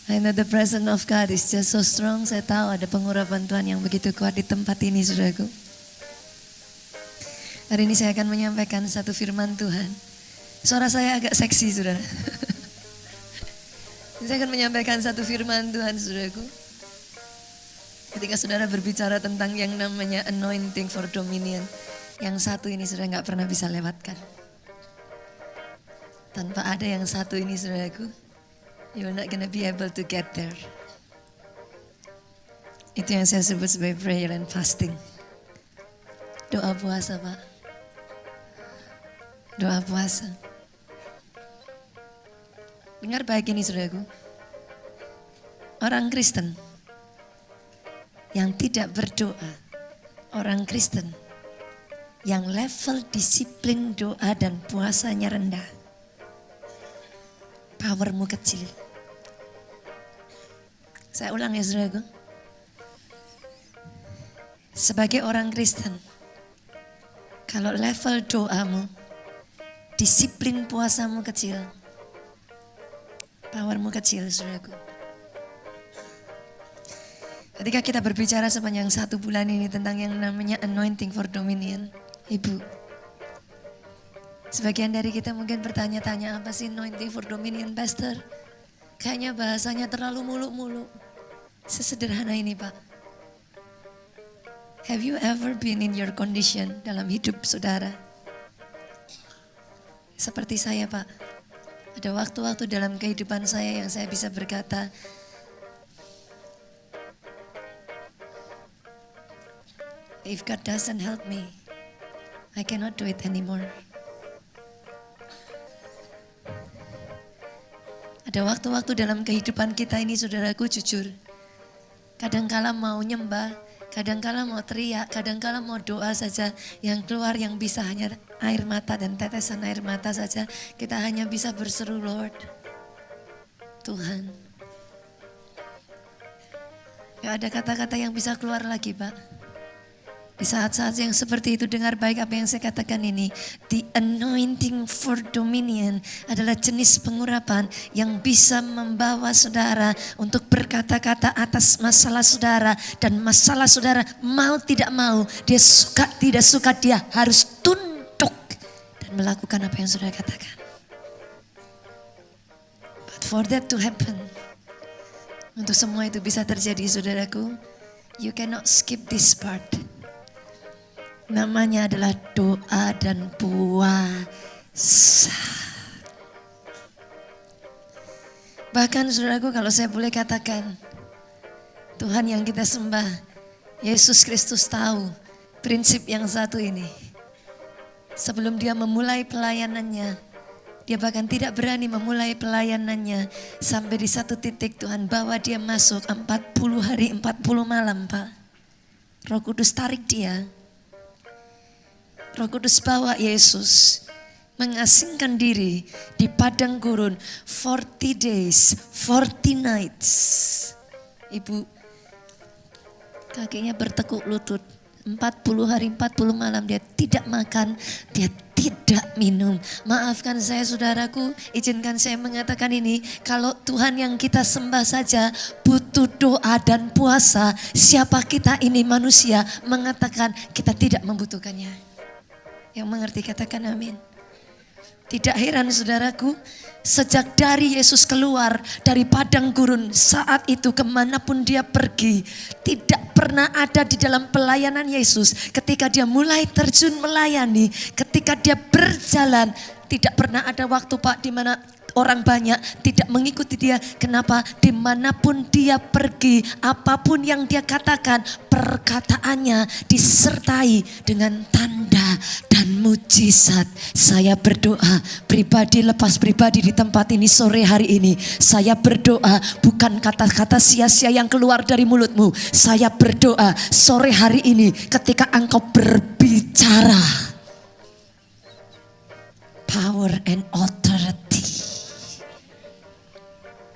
I know the presence of God is just so strong. Saya tahu ada pengurapan Tuhan yang begitu kuat di tempat ini, saudaraku. Hari ini saya akan menyampaikan satu firman Tuhan. Suara saya agak seksi, saudara. Saya akan menyampaikan satu firman Tuhan, saudaraku. Ketika saudara berbicara tentang yang namanya anointing for dominion, yang satu ini saudara gak pernah bisa lewatkan. Tanpa ada yang satu ini, saudaraku, you're not gonna be able to get there. Itu yang saya sebut sebagai prayer and fasting. Doa puasa, Pak. Doa puasa. Dengar baik ini, saudaraku. Orang Kristen yang tidak berdoa, orang Kristen yang level disiplin doa dan puasanya rendah, powermu kecil. Saya ulang ya, saudaraku. Sebagai orang Kristen, kalau level doamu, disiplin puasamu kecil, powermu kecil, saudaraku. Ketika kita berbicara sepanjang 1 bulan ini tentang yang namanya anointing for dominion, Ibu, sebagian dari kita mungkin bertanya-tanya, apa sih anointing for dominion, Pastor? Kayaknya bahasanya terlalu muluk-muluk. Sesederhana ini, Pak. Have you ever been in your condition dalam hidup saudara? Seperti saya, Pak. Ada waktu-waktu dalam kehidupan saya yang saya bisa berkata, if God doesn't help me, I cannot do it anymore. Ada waktu-waktu dalam kehidupan kita ini, saudaraku, jujur. Kadangkala mau nyembah, kadangkala mau teriak, kadangkala mau doa saja. Yang keluar yang bisa hanya air mata dan tetesan air mata saja. Kita hanya bisa berseru, Lord, Tuhan. Gak ada kata-kata yang bisa keluar lagi, Pak. Di saat-saat yang seperti itu, dengar baik apa yang saya katakan ini. The anointing for dominion adalah jenis pengurapan yang bisa membawa saudara untuk berkata-kata atas masalah saudara. Dan masalah saudara mau tidak mau, dia suka tidak suka, dia harus tunduk dan melakukan apa yang saudara katakan. But for that to happen, untuk semua itu bisa terjadi, saudaraku, you cannot skip this part. Namanya adalah doa dan puasa. Bahkan, saudaraku, kalau saya boleh katakan, Tuhan yang kita sembah, Yesus Kristus, tahu prinsip yang satu ini. Sebelum dia memulai pelayanannya, dia bahkan tidak berani memulai pelayanannya sampai di satu titik Tuhan bawa dia masuk 40 hari 40 malam, Pak. Roh Kudus tarik dia. Roh Kudus bawa Yesus mengasingkan diri di padang gurun 40 days, 40 nights. Ibu, kakinya bertekuk lutut. 40 hari 40 malam dia tidak makan, dia tidak minum. Maafkan saya, saudaraku, izinkan saya mengatakan ini. Kalau Tuhan yang kita sembah saja butuh doa dan puasa, siapa kita ini manusia mengatakan kita tidak membutuhkannya? Yang mengerti katakan amin. Tidak heran, saudaraku, sejak dari Yesus keluar dari padang gurun, saat itu kemanapun dia pergi, tidak pernah ada di dalam pelayanan Yesus. Ketika dia mulai terjun melayani, ketika dia berjalan, tidak pernah ada waktu, Pak, di mana orang banyak tidak mengikuti dia. Kenapa? Dimanapun dia pergi, apapun yang dia katakan, perkataannya disertai dengan tanda dan mujizat. Saya berdoa pribadi lepas pribadi di tempat ini sore hari ini. Saya berdoa bukan kata-kata sia-sia yang keluar dari mulutmu. Saya berdoa sore hari ini ketika engkau berbicara, power and authority,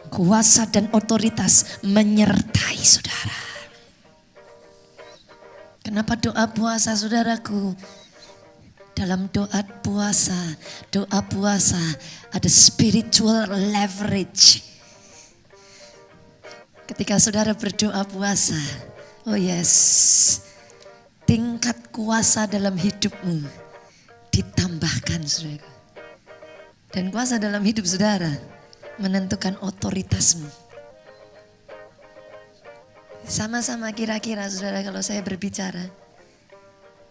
kuasa dan otoritas menyertai saudara. Kenapa doa puasa, saudaraku? Dalam doa puasa ada spiritual leverage. Ketika saudara berdoa puasa, oh yes, tingkat kuasa dalam hidupmu ditambahkan saudara. Dan kuasa dalam hidup saudara menentukan otoritasmu. Sama-sama kira-kira saudara kalau saya berbicara,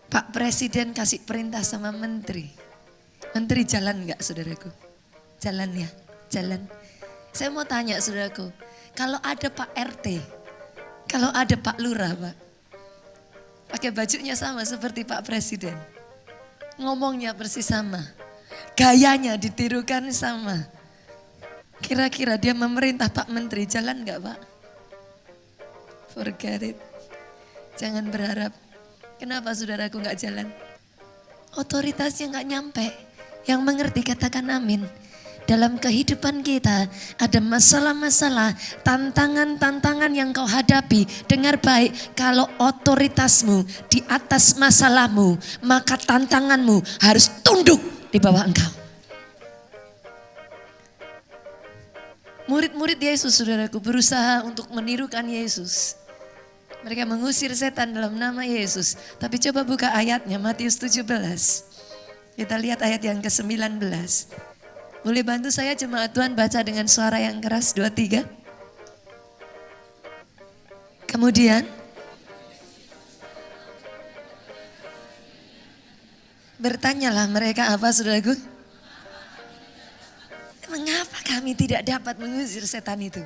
Pak Presiden kasih perintah sama menteri. Menteri jalan enggak saudaraku? Jalan ya, jalan. Saya mau tanya saudaraku, kalau ada Pak RT, kalau ada Pak Lurah Pak, pakai bajunya sama seperti Pak Presiden. Ngomongnya persis sama. Gayanya ditirukan sama. Kira-kira dia memerintah Pak Menteri, jalan enggak Pak? Forget it. Jangan berharap. Kenapa saudaraku enggak jalan? Otoritasnya enggak nyampe. Yang mengerti katakan amin. Dalam kehidupan kita ada masalah-masalah, tantangan-tantangan yang kau hadapi. Dengar baik, kalau otoritasmu di atas masalahmu, maka tantanganmu harus tunduk di bawah engkau. Murid-murid Yesus saudaraku berusaha untuk menirukan Yesus. Mereka mengusir setan dalam nama Yesus. Tapi coba buka ayatnya Matius 17. Kita lihat ayat yang ke-19. Boleh bantu saya jemaat Tuhan baca dengan suara yang keras, 2, 3. Kemudian bertanyalah mereka apa saudaraku? Mengapa kami tidak dapat mengusir setan itu?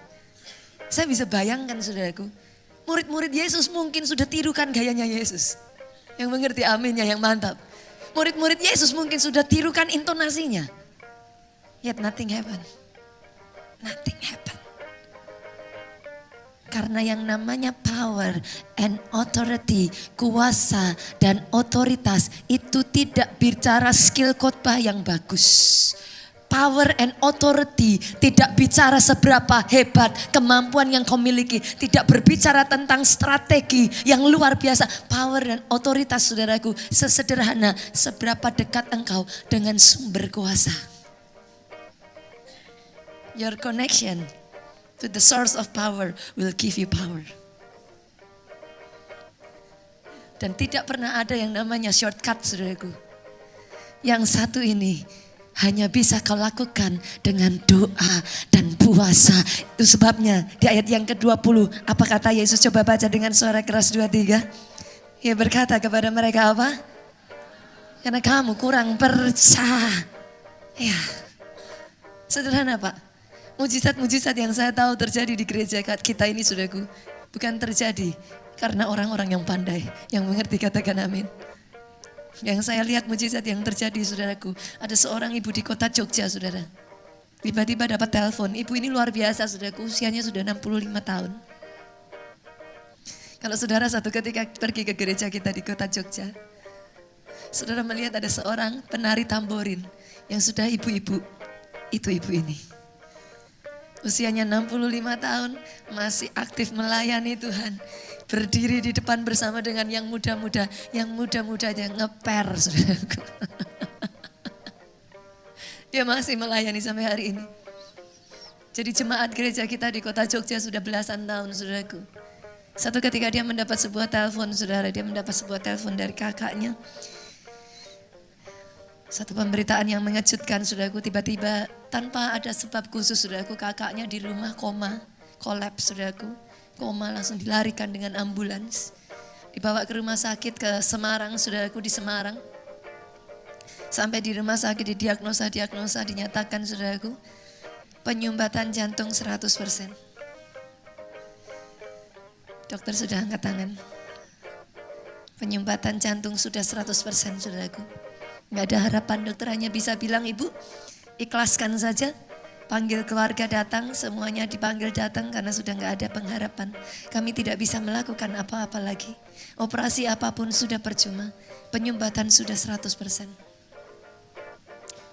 Saya bisa bayangkan saudaraku, murid-murid Yesus mungkin sudah tirukan gayanya Yesus. Yang mengerti aminnya yang mantap. Murid-murid Yesus mungkin sudah tirukan intonasinya. Yet nothing happen. Nothing happen. Karena yang namanya power and authority, kuasa dan otoritas itu tidak bicara skill khotbah yang bagus. Power and authority tidak bicara seberapa hebat kemampuan yang kau miliki. Tidak berbicara tentang strategi yang luar biasa. Power dan otoritas saudaraku sesederhana seberapa dekat engkau dengan sumber kuasa. Your connection to the source of power will give you power. Dan tidak pernah ada yang namanya shortcut saudaraku. Yang satu ini hanya bisa kau lakukan dengan doa dan puasa. Itu sebabnya di ayat yang ke-20 apa kata Yesus? Coba baca dengan suara keras 2, 3. Ia berkata kepada mereka apa? Karena kamu kurang percaya. Ya, sederhana Pak. Mujizat-mujizat yang saya tahu terjadi di gereja kita ini saudaraku, bukan terjadi karena orang-orang yang pandai, yang mengerti katakan amin. Yang saya lihat mujizat yang terjadi saudaraku, ada seorang ibu di kota Jogja saudara. Tiba-tiba dapat telepon, ibu ini luar biasa saudaraku, usianya sudah 65 tahun. Kalau saudara satu ketika pergi ke gereja kita di kota Jogja, saudara melihat ada seorang penari tamborin yang sudah ibu-ibu, itu ibu ini. Usianya 65 tahun, masih aktif melayani Tuhan. Berdiri di depan bersama dengan yang muda-muda. Yang muda-muda aja ngeper, saudaraku. Dia masih melayani sampai hari ini. Jadi jemaat gereja kita di kota Jogja sudah belasan tahun, saudaraku. Satu ketika dia mendapat sebuah telepon, saudara. Dia mendapat sebuah telepon dari kakaknya. Satu pemberitaan yang mengejutkan saudaraku, tiba-tiba tanpa ada sebab khusus saudaraku, kakaknya di rumah koma, kolaps saudaraku, koma langsung dilarikan dengan ambulans. Dibawa ke rumah sakit ke Semarang saudaraku, di Semarang. Sampai di rumah sakit didiagnosa dinyatakan saudaraku, penyumbatan jantung 100%. Dokter sudah angkat tangan. Penyumbatan jantung sudah 100% saudaraku. Gak ada harapan, dokter hanya bisa bilang ibu ikhlaskan saja. Panggil keluarga datang, semuanya dipanggil datang karena sudah gak ada pengharapan. Kami tidak bisa melakukan apa-apa lagi. Operasi apapun sudah percuma. Penyumbatan sudah 100%.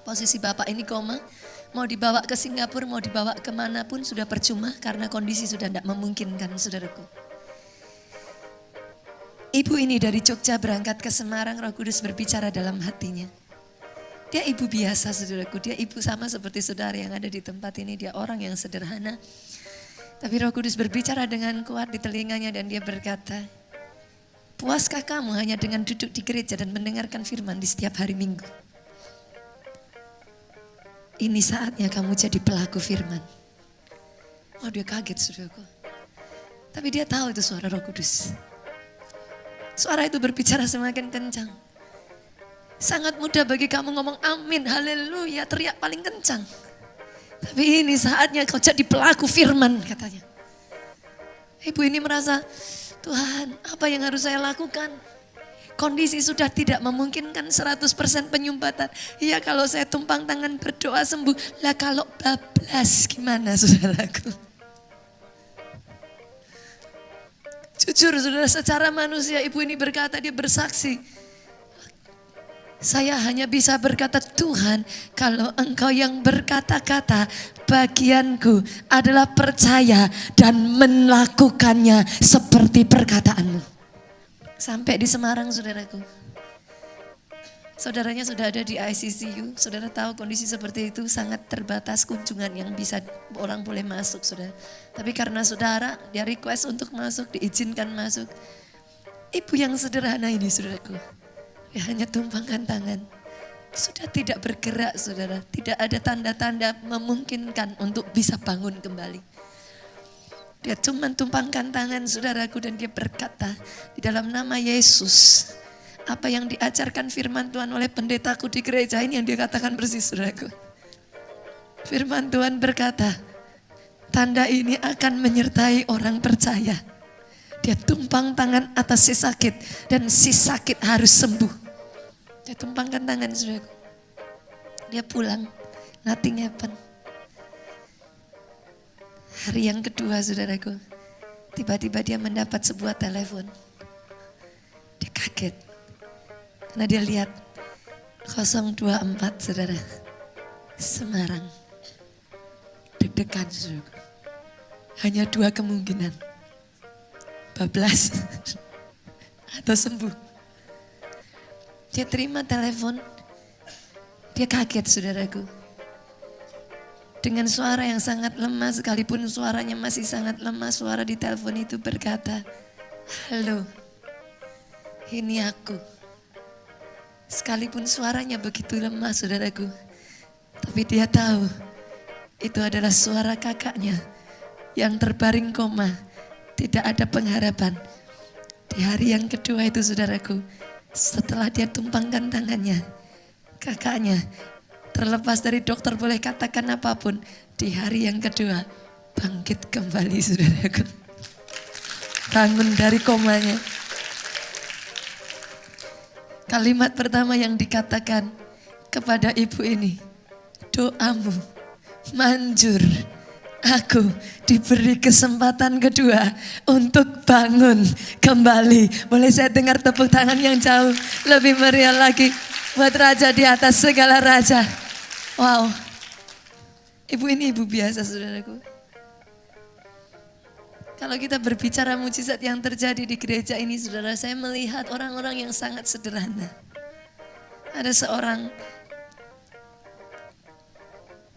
Posisi bapak ini koma, mau dibawa ke Singapura, mau dibawa kemanapun sudah percuma karena kondisi sudah tidak memungkinkan saudaraku. Ibu ini dari Jogja berangkat ke Semarang, Roh Kudus berbicara dalam hatinya. Dia ibu biasa saudaraku, dia ibu sama seperti saudara yang ada di tempat ini, dia orang yang sederhana. Tapi Roh Kudus berbicara dengan kuat di telinganya dan dia berkata, puaskah kamu hanya dengan duduk di gereja dan mendengarkan firman di setiap hari Minggu? Ini saatnya kamu jadi pelaku firman. Wah, dia kaget saudaraku. Tapi dia tahu itu suara Roh Kudus. Suara itu berbicara semakin kencang. Sangat mudah bagi kamu ngomong amin, haleluya, teriak paling kencang. Tapi ini saatnya kau jadi pelaku firman katanya. Ibu ini merasa, Tuhan apa yang harus saya lakukan? Kondisi sudah tidak memungkinkan 100% penyumbatan. Iya kalau saya tumpang tangan berdoa sembuh. Lah kalau bablas gimana saudaraku? Jujur saudara, secara manusia ibu ini berkata, dia bersaksi. Saya hanya bisa berkata, Tuhan kalau engkau yang berkata-kata, bagianku adalah percaya dan melakukannya seperti perkataanmu. Sampai di Semarang saudaraku. Saudaranya sudah ada di ICCU, saudara tahu kondisi seperti itu sangat terbatas kunjungan yang bisa orang boleh masuk saudara. Tapi karena saudara dia request untuk masuk, diizinkan masuk. Ibu yang sederhana ini saudaraku. Ya, hanya tumpangkan tangan. Sudah tidak bergerak saudara. Tidak ada tanda-tanda memungkinkan untuk bisa bangun kembali. Dia cuma tumpangkan tangan saudaraku dan dia berkata, di dalam nama Yesus, apa yang diajarkan firman Tuhan oleh pendetaku di gereja ini yang dia katakan persis saudaraku. Firman Tuhan berkata, tanda ini akan menyertai orang percaya. Dia tumpang tangan atas si sakit dan si sakit harus sembuh. Dia tumpangkan tangan saudaraku. Dia pulang, nothing happen. Hari yang kedua saudaraku, tiba-tiba dia mendapat sebuah telepon. Dia kaget. Karena dia lihat 024 saudara, Semarang. Deg-degan saudaraku. Hanya 2 kemungkinan. Bablas atau sembuh. Dia terima telepon, dia kaget saudaraku. Dengan suara yang sangat lemah, sekalipun suaranya masih sangat lemah, suara di telepon itu berkata, halo, ini aku. Sekalipun suaranya begitu lemah saudaraku, tapi dia tahu itu adalah suara kakaknya yang terbaring koma, tidak ada pengharapan. Di hari yang kedua itu saudaraku, setelah dia tumpangkan tangannya, kakaknya terlepas dari dokter boleh katakan apapun, di hari yang kedua bangkit kembali saudaraku. Bangun dari komanya. Kalimat pertama yang dikatakan kepada ibu ini, doamu manjur. Aku diberi kesempatan kedua untuk bangun kembali. Boleh saya dengar tepuk tangan yang jauh lebih meriah lagi buat Raja di atas segala raja. Wow. Ibu ini ibu biasa saudaraku. Kalau kita berbicara mujizat yang terjadi di gereja ini saudara, saya melihat orang-orang yang sangat sederhana. Ada seorang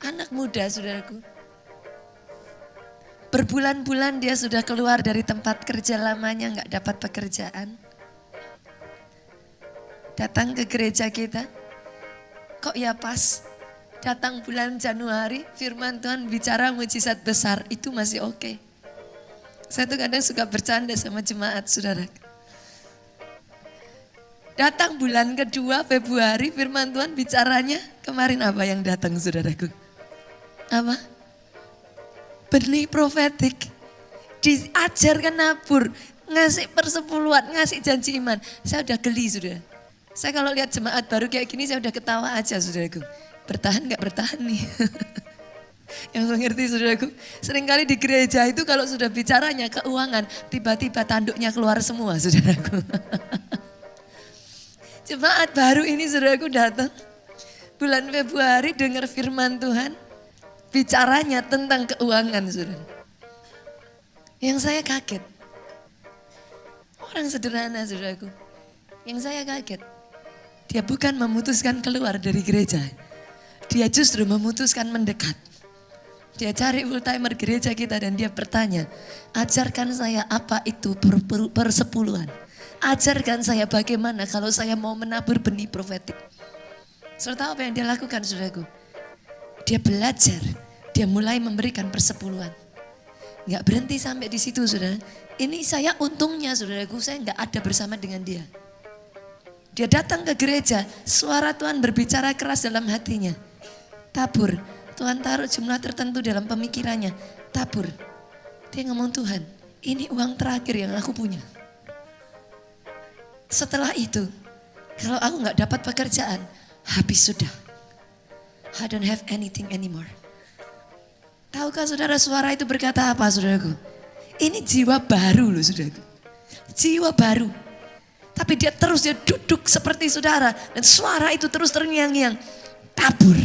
anak muda saudaraku. Berbulan-bulan dia sudah keluar dari tempat kerja lamanya, gak dapat pekerjaan. Datang ke gereja kita, kok ya pas datang bulan Januari, firman Tuhan bicara mujizat besar, itu masih oke. Saya tuh kadang suka bercanda sama jemaat saudara. Datang bulan kedua Februari, firman Tuhan bicaranya kemarin apa yang datang saudaraku? Apa? Benih profetik, diajarkan nabur, ngasih persepuluhan, ngasih janji iman. Saya udah geli sudah. Saya kalau lihat jemaat baru kayak gini saya udah ketawa aja saudaraku. Bertahan gak bertahan nih. Yang mengerti saudaraku, seringkali di gereja itu kalau sudah bicaranya keuangan, tiba-tiba tanduknya keluar semua saudaraku. Jemaat baru ini saudaraku datang, bulan Februari dengar firman Tuhan, bicaranya tentang keuangan saudara. Yang saya kaget, orang sederhana saudaraku. Yang saya kaget, dia bukan memutuskan keluar dari gereja. Dia justru memutuskan mendekat. Dia cari full timer gereja kita dan dia bertanya, ajarkan saya apa itu persepuluhan. Ajarkan saya bagaimana kalau saya mau menabur benih profetik. Saudara tahu apa yang dia lakukan, saudaraku? Dia belajar, dia mulai memberikan persepuluhan. Nggak berhenti sampai di situ, saudara. Ini saya untungnya, saudaraku, saya nggak ada bersama dengan dia. Dia datang ke gereja, suara Tuhan berbicara keras dalam hatinya. Tabur, Tuhan taruh jumlah tertentu dalam pemikirannya. Tabur, dia ngomong, Tuhan, ini uang terakhir yang aku punya. Setelah itu, kalau aku nggak dapat pekerjaan, habis sudah. I don't have anything anymore. Tahukah saudara suara itu berkata apa, saudaraku? Ini jiwa baru loh, saudaraku. Jiwa baru. Tapi dia duduk seperti saudara. Dan suara itu terus terngiang-ngiang. Tabur.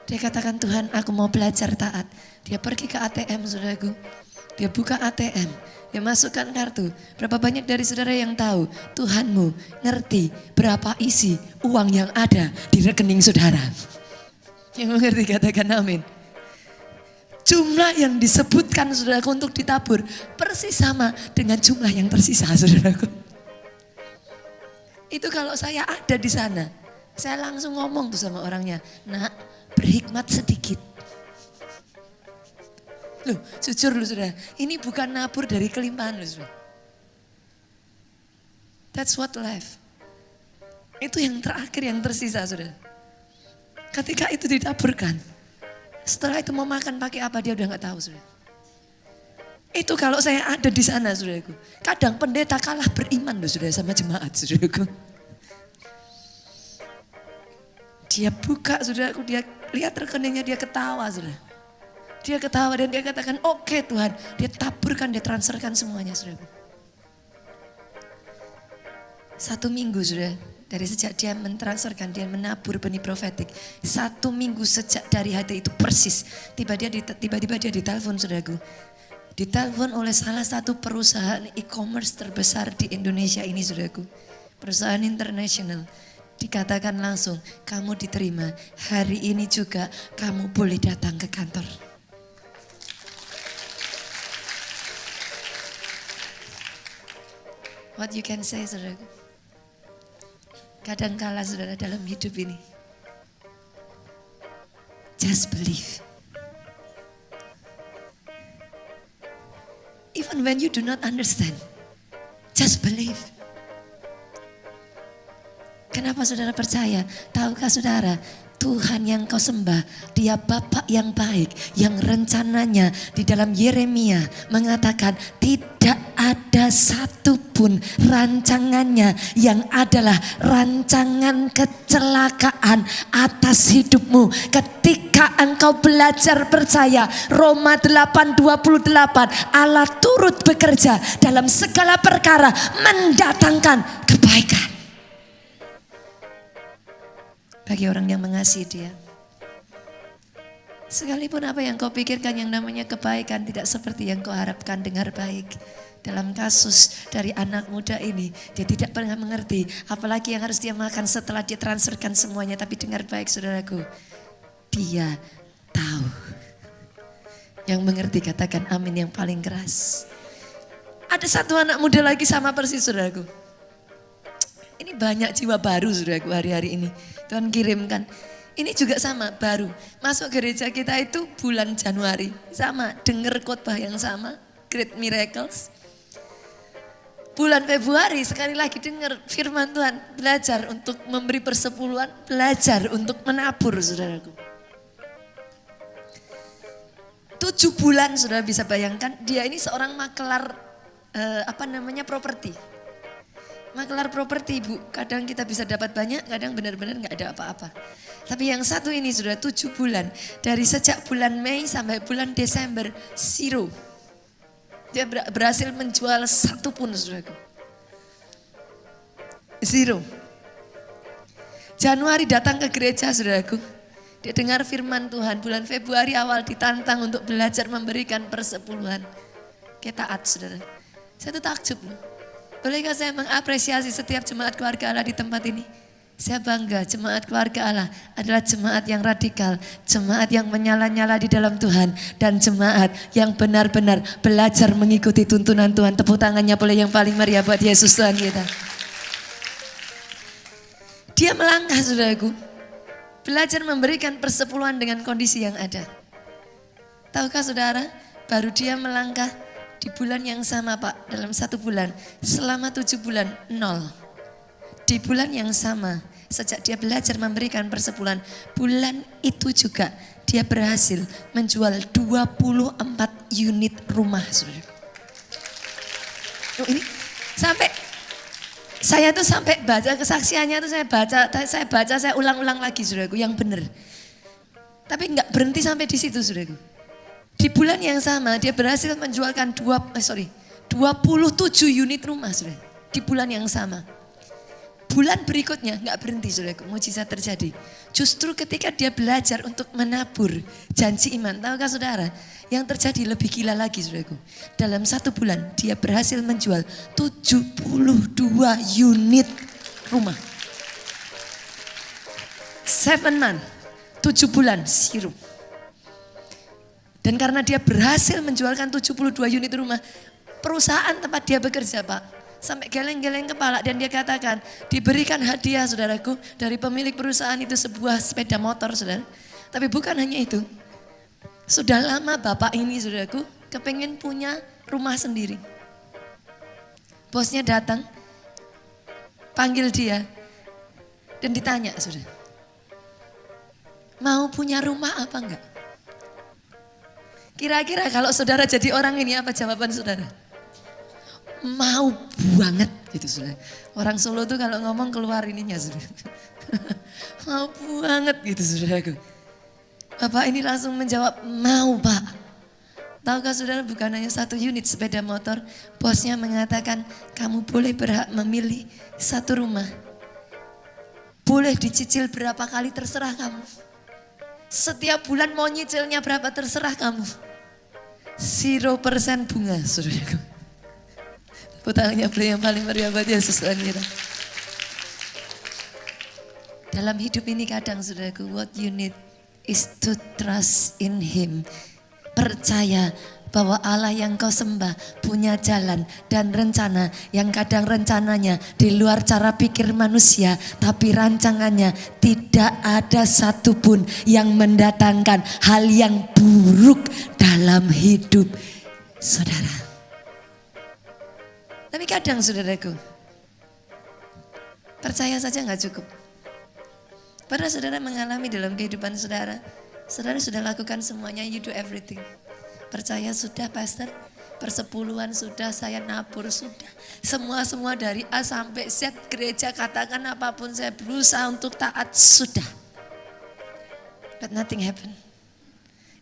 Dia katakan, Tuhan, aku mau belajar taat. Dia pergi ke ATM, saudaraku. Dia buka ATM. Dia masukkan kartu. Berapa banyak dari saudara yang tahu Tuhanmu ngerti berapa isi uang yang ada di rekening saudara? Yang mengerti katakan amin. Jumlah yang disebutkan saudaraku untuk ditabur persis sama dengan jumlah yang tersisa, saudaraku. Itu kalau saya ada di sana, saya langsung ngomong tuh sama orangnya, nak, berhikmat sedikit. Loh, jujur loh saudara, ini bukan nabur dari kelimpahan loh saudara. That's what life. Itu yang terakhir yang tersisa saudara. Ketika itu ditaburkan, setelah itu mau makan pakai apa dia udah gak tahu saudara. Itu kalau saya ada di sana saudaraku. Kadang pendeta kalah beriman loh saudara sama jemaat saudaraku. Dia buka saudaraku, dia lihat rekeningnya, dia ketawa saudara. Dia ketawa dan dia katakan, oke Tuhan. Dia taburkan, dia transferkan semuanya saudara. 1 minggu sudah dari sejak dia mentransferkan, dia menabur benih profetik. 1 minggu sejak dari hari itu persis. Tiba-tiba dia ditelepon saudaraku. Ditelepon oleh salah satu perusahaan e-commerce terbesar di Indonesia ini saudaraku. Perusahaan internasional. Dikatakan langsung, kamu diterima. Hari ini juga kamu boleh datang ke kantor. What you can say, saudara. Kadangkala saudara dalam hidup ini, just believe. Even when you do not understand, just believe. Kenapa saudara percaya? Tahukah saudara, Tuhan yang kau sembah, Dia Bapa yang baik, yang rencananya di dalam Yeremia mengatakan tidak ada satupun rancangannya yang adalah rancangan kecelakaan atas hidupmu. Ketika engkau belajar percaya, Roma 8:28, Allah turut bekerja dalam segala perkara mendatangkan kebaikan. Bagi orang yang mengasihi Dia. Sekalipun apa yang kau pikirkan yang namanya kebaikan tidak seperti yang kau harapkan, dengar baik. Dalam kasus dari anak muda ini, dia tidak pernah mengerti apalagi yang harus dia makan setelah dia transferkan semuanya. Tapi dengar baik saudaraku, dia tahu. Yang mengerti katakan amin yang paling keras. Ada satu anak muda lagi sama persis saudaraku. Ini banyak jiwa baru saudaraku hari-hari ini. Tuhan kirimkan. Ini juga sama, baru. Masuk gereja kita itu bulan Januari. Sama, dengar khotbah yang sama. Great Miracles. Bulan Februari sekali lagi dengar firman Tuhan. Belajar untuk memberi persepuluhan. Belajar untuk menabur saudaraku. 7 bulan saudara bisa bayangkan. Dia ini seorang makelar properti. Makelar properti ibu, kadang kita bisa dapat banyak, kadang benar-benar gak ada apa-apa. Tapi yang satu ini sudah 7 bulan, dari sejak bulan Mei sampai bulan Desember, zero. Dia berhasil menjual 1 pun saudaraku. Zero. Januari datang ke gereja saudaraku, dia dengar firman Tuhan, bulan Februari awal ditantang untuk belajar memberikan persepuluhan. Kita taat saudara, saya tuh takjub loh. Bolehkah saya mengapresiasi setiap jemaat keluarga Allah di tempat ini? Saya bangga jemaat keluarga Allah adalah jemaat yang radikal, jemaat yang menyala-nyala di dalam Tuhan, dan jemaat yang benar-benar belajar mengikuti tuntunan Tuhan. Tepuk tangannya boleh yang paling meriah buat Yesus Tuhan kita. Dia melangkah saudaraku, belajar memberikan persepuluhan dengan kondisi yang ada. Tahukah saudara, baru dia melangkah di bulan yang sama Pak, dalam 1 bulan, selama 7 bulan, 0. Di bulan yang sama, sejak dia belajar memberikan persepuluhan, bulan itu juga dia berhasil menjual 24 unit rumah. Oh, ini sampai saya tuh sampai baca kesaksiannya tuh saya ulang-ulang lagi saudaraku yang benar. Tapi enggak berhenti sampai di situ saudaraku. Di bulan yang sama dia berhasil menjualkan 27 unit rumah saudara. Di bulan yang sama. Bulan berikutnya nggak berhenti saudaraku, mujizat terjadi. Justru ketika dia belajar untuk menabur janji iman, tahukah saudara, yang terjadi lebih gila lagi saudaraku. Dalam 1 bulan dia berhasil menjual 72 unit rumah. 7 months, 7 bulan sirup. Dan karena dia berhasil menjualkan 72 unit rumah, perusahaan tempat dia bekerja Pak, sampai geleng-geleng kepala, dan dia katakan diberikan hadiah saudaraku dari pemilik perusahaan itu sebuah sepeda motor saudara. Tapi bukan hanya itu, sudah lama bapak ini saudaraku kepengen punya rumah sendiri. Bosnya datang, panggil dia dan ditanya saudara, mau punya rumah apa enggak? Kira-kira kalau saudara jadi orang ini apa jawaban saudara? Mau banget gitu saudara. Orang Solo tuh kalau ngomong keluar ininya saudara. Mau banget gitu saudaraku. Bapak ini langsung menjawab, mau Pak. Tahukah saudara, bukan hanya 1 unit sepeda motor. Bosnya mengatakan kamu boleh berhak memilih 1 rumah. Boleh dicicil berapa kali terserah kamu. Setiap bulan mau nyicilnya berapa terserah kamu. 0% bunga saudaraku. Tangannya beliau yang paling meriah buat Yesus Tuhan kita. Dalam hidup ini kadang saudaraku, what you need is to trust in Him. Percaya bahwa Allah yang kau sembah punya jalan dan rencana yang kadang rencananya di luar cara pikir manusia, tapi rancangannya tidak ada satupun yang mendatangkan hal yang buruk dalam hidup saudara. Tapi kadang saudaraku, percaya saja nggak cukup. Pernah saudara mengalami dalam kehidupan saudara, saudara sudah lakukan semuanya, you do everything. Percaya sudah pastor, persepuluhan sudah, saya nabur sudah. Semua dari A sampai Z, gereja katakan apapun saya berusaha untuk taat sudah. But nothing happen.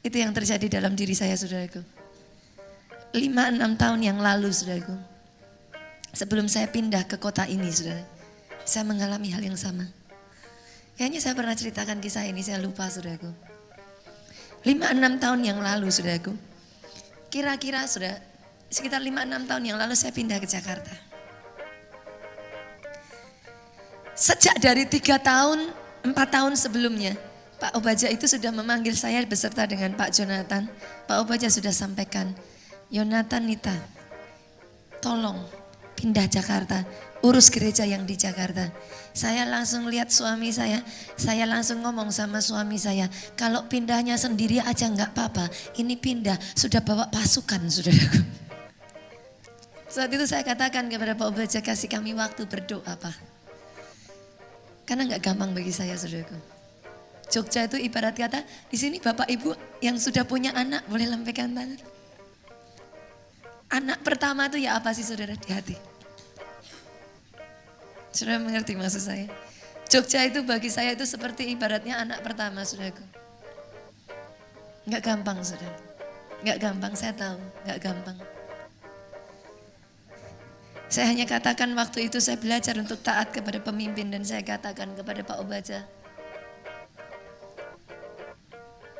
Itu yang terjadi dalam diri saya saudaraku. 5-6 tahun yang lalu saudaraku. Sebelum saya pindah ke kota ini saudara, saya mengalami hal yang sama. Kayaknya saya pernah ceritakan kisah ini, saya lupa saudaraku. 5-6 tahun yang lalu saudaraku, kira-kira sudah sekitar 5-6 tahun yang lalu saya pindah ke Jakarta. Sejak dari 3 tahun, 4 tahun sebelumnya, Pak Obaja itu sudah memanggil saya beserta dengan Pak Jonathan. Pak Obaja sudah sampaikan, Yonatan Nita, tolong pindah Jakarta, urus gereja yang di Jakarta. Saya langsung lihat suami saya langsung ngomong sama suami saya, kalau pindahnya sendiri aja nggak apa-apa, ini pindah sudah bawa pasukan saudaraku. Saat itu saya katakan kepada Pak Obaja, kasih kami waktu berdoa Pak. Karena nggak gampang bagi saya saudaraku. Jogja itu ibarat kata, di sini Bapak Ibu yang sudah punya anak boleh lambaikan tangan. Anak pertama itu ya apa sih saudara di hati? Saudara mengerti maksud saya? Jogja itu bagi saya itu seperti ibaratnya anak pertama saudaraku. Gak gampang saudara. Gak gampang, saya tahu. Gak gampang. Saya hanya katakan waktu itu saya belajar untuk taat kepada pemimpin. Dan saya katakan kepada Pak Obaja,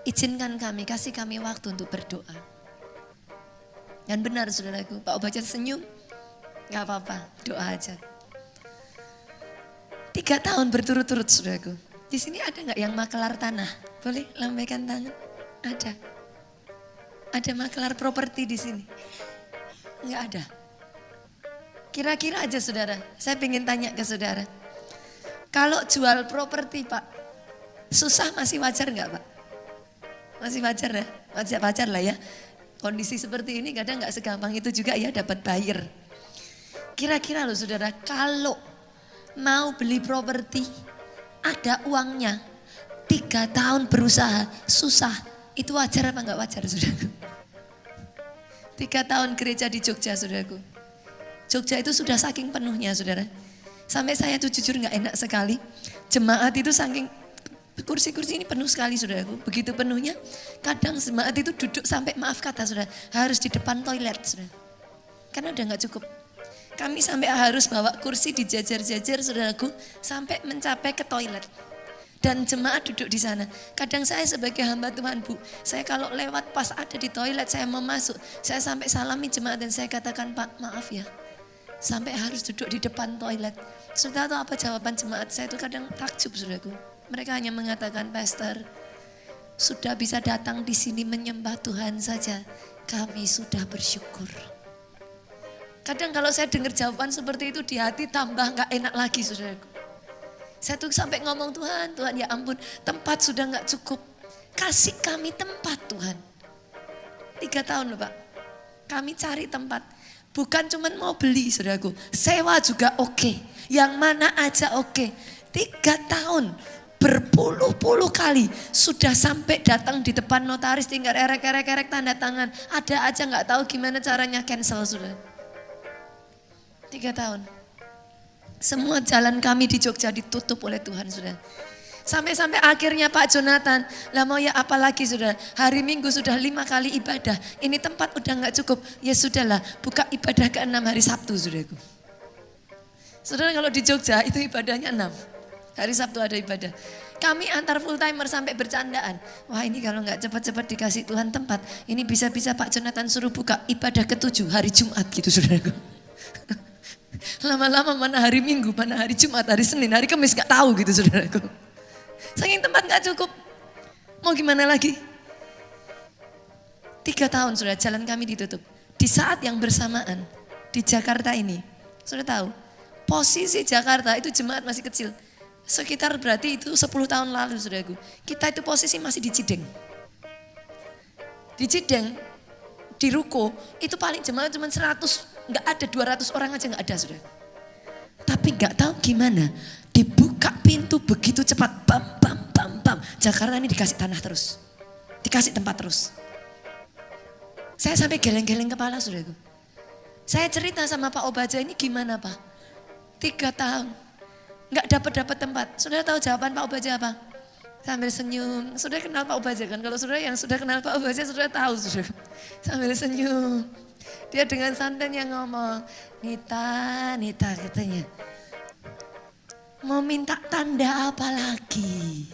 izinkan kami, kasih kami waktu untuk berdoa. Dan benar saudaraku, Pak Obaja senyum, gak apa-apa, doa aja. 3 tahun berturut-turut saudaraku. Di sini ada nggak yang makelar tanah? Boleh lambaikan tangan? Ada. Ada makelar properti di sini? Nggak ada. Kira-kira aja saudara, saya ingin tanya ke saudara. Kalau jual properti Pak, susah masih wajar nggak Pak? Masih wajar ya? Wajar lah ya. Kondisi seperti ini kadang nggak segampang itu juga ya dapat buyer. Kira-kira loh saudara, kalau mau beli properti, ada uangnya, 3 tahun berusaha, susah. Itu wajar apa nggak wajar saudaraku? 3 tahun gereja di Jogja saudaraku. Jogja itu sudah saking penuhnya saudara. Sampai saya tuh jujur nggak enak sekali. Jemaat itu saking kursi-kursi ini penuh sekali saudaraku. Begitu penuhnya, kadang jemaat itu duduk sampai maaf kata saudara, harus di depan toilet saudara. Karena udah nggak cukup. Kami sampai harus bawa kursi dijajar-jajar saudaraku sampai mencapai ke toilet. Dan jemaat duduk di sana. Kadang saya sebagai hamba Tuhan Bu, saya kalau lewat pas ada di toilet saya mau masuk, saya sampai salami jemaat dan saya katakan Pak maaf ya, sampai harus duduk di depan toilet. Saudara tahu apa jawaban jemaat saya itu kadang takjub saudaraku. Mereka hanya mengatakan Pastor, sudah bisa datang di sini menyembah Tuhan saja, kami sudah bersyukur. Kadang kalau saya dengar jawaban seperti itu di hati tambah gak enak lagi saudaraku. Saya tuh sampai ngomong Tuhan ya ampun tempat sudah gak cukup. Kasih kami tempat Tuhan. 3 tahun loh Pak. Kami cari tempat. Bukan cuma mau beli saudaraku. Sewa juga oke. Yang mana aja oke. 3 tahun. Berpuluh-puluh kali. Sudah sampai datang di depan notaris tinggal erek tanda tangan. Ada aja gak tahu gimana caranya cancel saudara. 3 tahun. Semua jalan kami di Jogja ditutup oleh Tuhan saudara. Sampai akhirnya Pak Jonathan, lah mau ya apalagi saudara, hari Minggu sudah 5 kali ibadah, ini tempat udah gak cukup, ya sudahlah buka ibadah ke-6 hari Sabtu saudaraku. Saudara kalau di Jogja itu ibadahnya 6, hari Sabtu ada ibadah. Kami antar full timer sampai bercandaan, wah ini kalau gak cepat-cepat dikasih Tuhan tempat, ini bisa-bisa Pak Jonathan suruh buka ibadah ke-7 hari Jumat gitu saudaraku. Lama-lama mana hari Minggu, mana hari Jumat, hari Senin, hari Kamis gak tahu gitu saudaraku. Saking tempat gak cukup. Mau gimana lagi? 3 tahun sudah jalan kami ditutup. Di saat yang bersamaan di Jakarta ini, sudah tahu posisi Jakarta itu jemaat masih kecil. Sekitar berarti itu 10 tahun lalu saudaraku. Kita itu posisi masih di Cideng. Di Cideng, di Ruko, itu paling jemaat cuma 100, nggak ada 200 orang aja nggak ada saudara. Tapi nggak tahu gimana dibuka pintu begitu cepat, bam. Jakarta ini dikasih tanah terus, dikasih tempat terus. Saya sampai geleng-geleng kepala saudaraku. Saya cerita sama Pak Obaja ini gimana Pak? 3 tahun nggak dapat tempat. Saudara tahu jawaban Pak Obaja apa? Sambil senyum. Saudara kenal Pak Obaja kan? Kalau saudara yang sudah kenal Pak Obaja saudara tahu saudara. Sambil senyum. Dia dengan santainya ngomong, Nita katanya. Mau minta tanda apa lagi?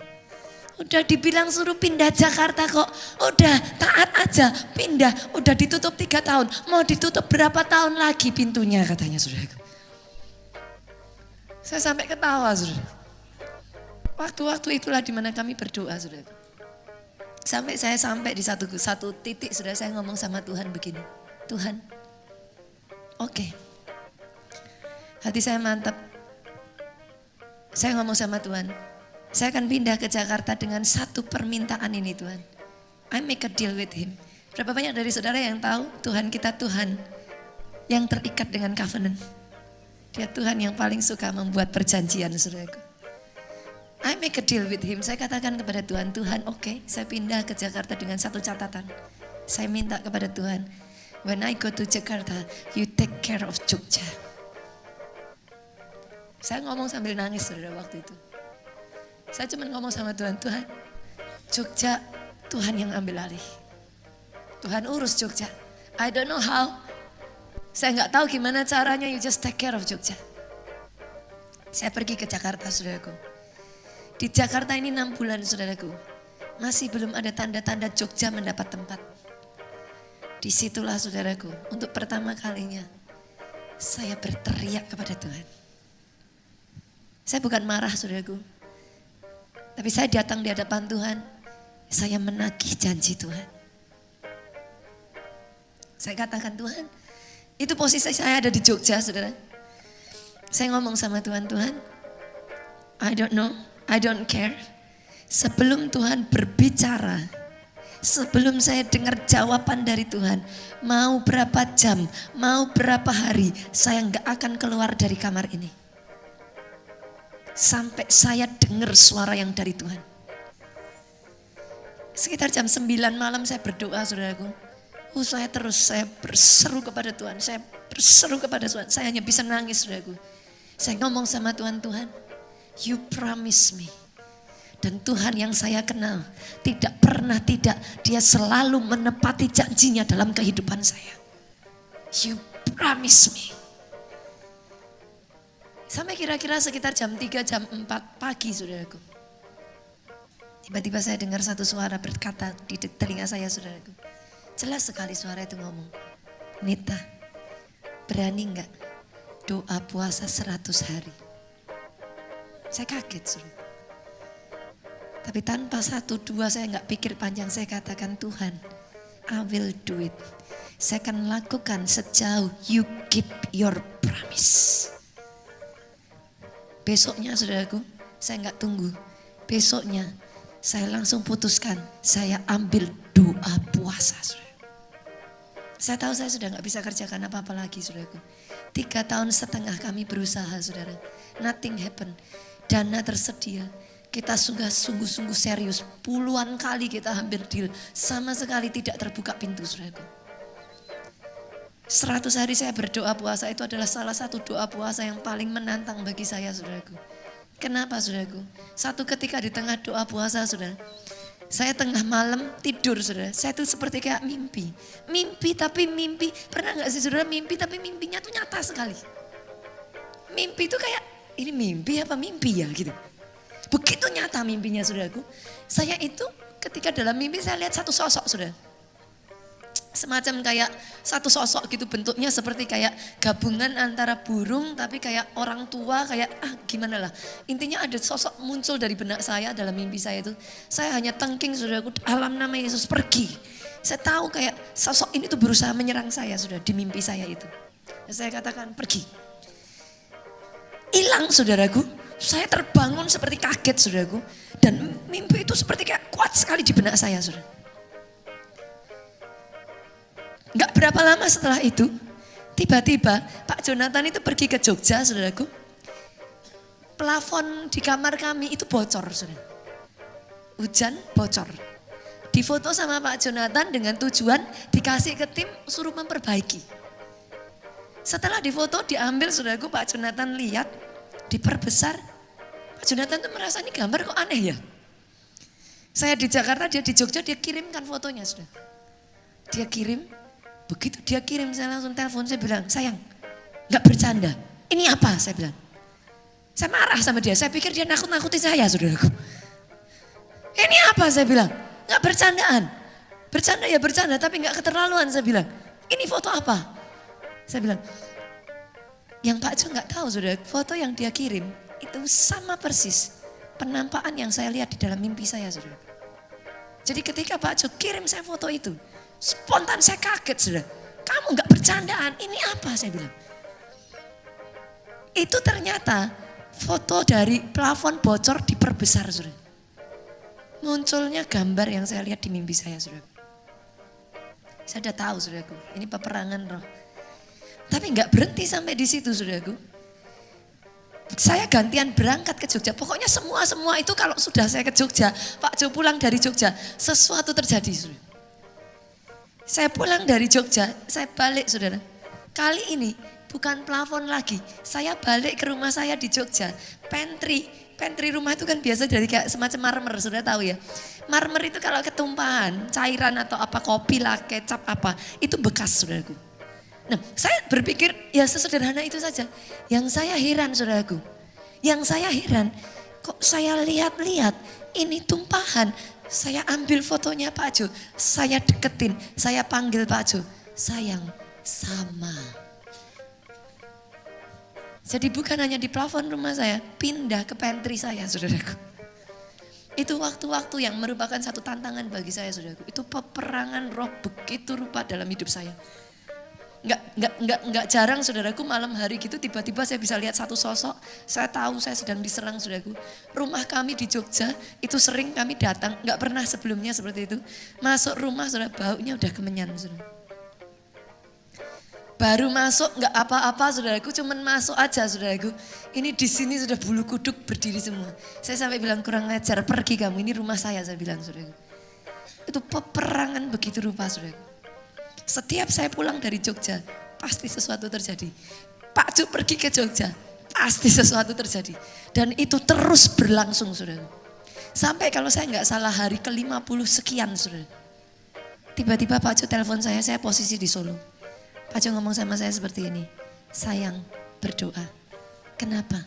Udah dibilang suruh pindah Jakarta kok. Udah taat aja pindah. Udah ditutup 3 tahun. Mau ditutup berapa tahun lagi pintunya katanya saudara. Saya sampai ketawa saudara. Waktu-waktu itulah dimana kami berdoa saudara. Sampai saya sampai di satu titik sudah saya ngomong sama Tuhan begini. Tuhan, oke. Hati saya mantap. Saya ngomong sama Tuhan, saya akan pindah ke Jakarta dengan satu permintaan ini Tuhan. I make a deal with him. Berapa banyak dari saudara yang tahu Tuhan kita Tuhan yang terikat dengan covenant. Dia Tuhan yang paling suka membuat perjanjian saudaraku. I make a deal with him. Saya katakan kepada Tuhan, Tuhan oke, saya pindah ke Jakarta dengan satu catatan. Saya minta kepada Tuhan, when I go to Jakarta, you take care of Jogja. Saya ngomong sambil nangis saudara waktu itu. Saya cuma ngomong sama Tuhan, Tuhan, Jogja Tuhan yang ambil alih. Tuhan urus Jogja. I don't know how. Saya nggak tahu gimana caranya, you just take care of Jogja. Saya pergi ke Jakarta saudaraku. Di Jakarta ini 6 bulan saudaraku. Masih belum ada tanda-tanda Jogja mendapat tempat. Disitulah saudaraku, untuk pertama kalinya saya berteriak kepada Tuhan. Saya bukan marah saudaraku. Tapi saya datang di hadapan Tuhan. Saya menagih janji Tuhan. Saya katakan Tuhan, itu posisi saya ada di Jogja saudara. Saya ngomong sama Tuhan, Tuhan, I don't know, I don't care. Sebelum Tuhan berbicara, sebelum saya dengar jawaban dari Tuhan, mau berapa jam, mau berapa hari, saya nggak akan keluar dari kamar ini. Sampai saya dengar suara yang dari Tuhan. Sekitar jam 9 malam saya berdoa saudaraku. Saya berseru kepada Tuhan, saya berseru kepada Tuhan. Saya hanya bisa nangis saudaraku. Saya ngomong sama Tuhan, Tuhan, you promise me. Dan Tuhan yang saya kenal tidak pernah tidak, dia selalu menepati janjinya dalam kehidupan saya. You promise me. Sampai kira-kira sekitar jam 3, jam 4 pagi saudaraku. Tiba-tiba saya dengar satu suara berkata di telinga saya saudaraku. Jelas sekali suara itu ngomong, Nita, berani enggak doa puasa 100 hari? Saya kaget saudara. Tapi tanpa 1, 2 saya enggak pikir panjang, saya katakan Tuhan, I will do it. Saya akan lakukan sejauh you keep your promise. Besoknya saudaraku, saya enggak tunggu. Besoknya saya langsung putuskan, saya ambil doa puasa saudara. Saya tahu saya sudah gak bisa kerjakan apa-apa lagi saudaraku. 3,5 tahun kami berusaha saudara. Nothing happen. Dana tersedia. Kita sungguh-sungguh serius. Puluhan kali kita hampir deal. Sama sekali tidak terbuka pintu saudaraku. 100 hari saya berdoa puasa itu adalah salah satu doa puasa yang paling menantang bagi saya saudaraku. Kenapa saudaraku? Satu ketika di tengah doa puasa saudara. Saya tengah malam tidur saudara, saya tuh seperti kayak mimpi. Mimpi tapi mimpi, pernah gak sih saudara mimpi tapi mimpinya tuh nyata sekali. Mimpi tuh kayak, ini mimpi apa mimpi ya gitu. Begitu nyata mimpinya saudaraku. Saya itu ketika dalam mimpi saya lihat satu sosok saudara. Semacam kayak satu sosok gitu bentuknya seperti kayak gabungan antara burung tapi kayak orang tua kayak gimana lah. Intinya ada sosok muncul dari benak saya dalam mimpi saya itu. Saya hanya tengking saudaraku, alam nama Yesus pergi. Saya tahu kayak sosok ini tuh berusaha menyerang saya sudah di mimpi saya itu. Dan saya katakan pergi. Hilang saudaraku, saya terbangun seperti kaget saudaraku. Dan mimpi itu seperti kayak kuat sekali di benak saya saudara. Gak berapa lama setelah itu, tiba-tiba Pak Jonathan itu pergi ke Jogja, saudaraku. Plafon di kamar kami itu bocor, saudara. Hujan bocor. Difoto sama Pak Jonathan dengan tujuan dikasih ke tim suruh memperbaiki. Setelah difoto diambil, saudaraku, Pak Jonathan lihat, diperbesar. Pak Jonathan tuh merasa ini gambar kok aneh ya. Saya di Jakarta, dia di Jogja, dia kirimkan fotonya, saudara. Dia kirim. Begitu dia kirim, saya langsung telepon, saya bilang, sayang, gak bercanda, ini apa? Saya bilang. Saya marah sama dia, saya pikir dia nakut-nakuti saya, saudaraku. Ini apa? Saya bilang, gak bercandaan. Bercanda ya bercanda, tapi gak keterlaluan, saya bilang. Ini foto apa? Saya bilang, yang Pak Jo gak tahu, saudara, foto yang dia kirim, itu sama persis penampakan yang saya lihat di dalam mimpi saya, saudara. Jadi ketika Pak Jo kirim saya foto itu, spontan saya kaget saudara. Kamu gak bercandaan, ini apa saya bilang. Itu ternyata foto dari plafon bocor diperbesar saudara. Munculnya gambar yang saya lihat di mimpi saya saudara. Saya udah tahu saudaraku, ini peperangan roh. Tapi gak berhenti sampai di situ saudaraku. Saya gantian berangkat ke Jogja. Pokoknya semua itu kalau sudah saya ke Jogja, Pak Jo pulang dari Jogja, sesuatu terjadi saudara. Saya pulang dari Jogja, saya balik saudara. Kali ini bukan plafon lagi, saya balik ke rumah saya di Jogja. Pantry rumah itu kan biasa dari kayak semacam marmer, saudara tahu ya. Marmer itu kalau ketumpahan, cairan atau apa, kopi lah, kecap apa, itu bekas saudaraku. Nah saya berpikir ya sesederhana itu saja. Yang saya heran saudaraku, kok saya lihat-lihat ini tumpahan. Saya ambil fotonya Pak Jo, saya deketin, saya panggil Pak Jo, sayang sama. Jadi bukan hanya di plafon rumah saya, pindah ke pantry saya, saudaraku. Itu waktu-waktu yang merupakan satu tantangan bagi saya, saudaraku. Itu peperangan roh begitu rupa dalam hidup saya. Nggak jarang, saudaraku, malam hari gitu tiba-tiba saya bisa lihat satu sosok. Saya tahu saya sedang diserang, saudaraku. Rumah kami di Jogja itu sering kami datang, nggak pernah sebelumnya seperti itu. Masuk rumah, saudara, baunya udah kemenyan, saudara. Baru masuk nggak apa-apa, saudaraku, cuman masuk aja, saudaraku. Ini di sini sudah bulu kuduk berdiri semua. Saya sampai bilang kurang ajar, pergi kamu, ini rumah saya bilang, saudaraku. Itu peperangan begitu rupa, saudaraku. Setiap saya pulang dari Jogja, pasti sesuatu terjadi. Pak Ju pergi ke Jogja, pasti sesuatu terjadi. Dan itu terus berlangsung, saudara. Sampai kalau saya nggak salah hari ke-50 sekian, saudara. Tiba-tiba Pak Ju telepon saya posisi di Solo. Pak Ju ngomong sama saya seperti ini, sayang, berdoa. Kenapa?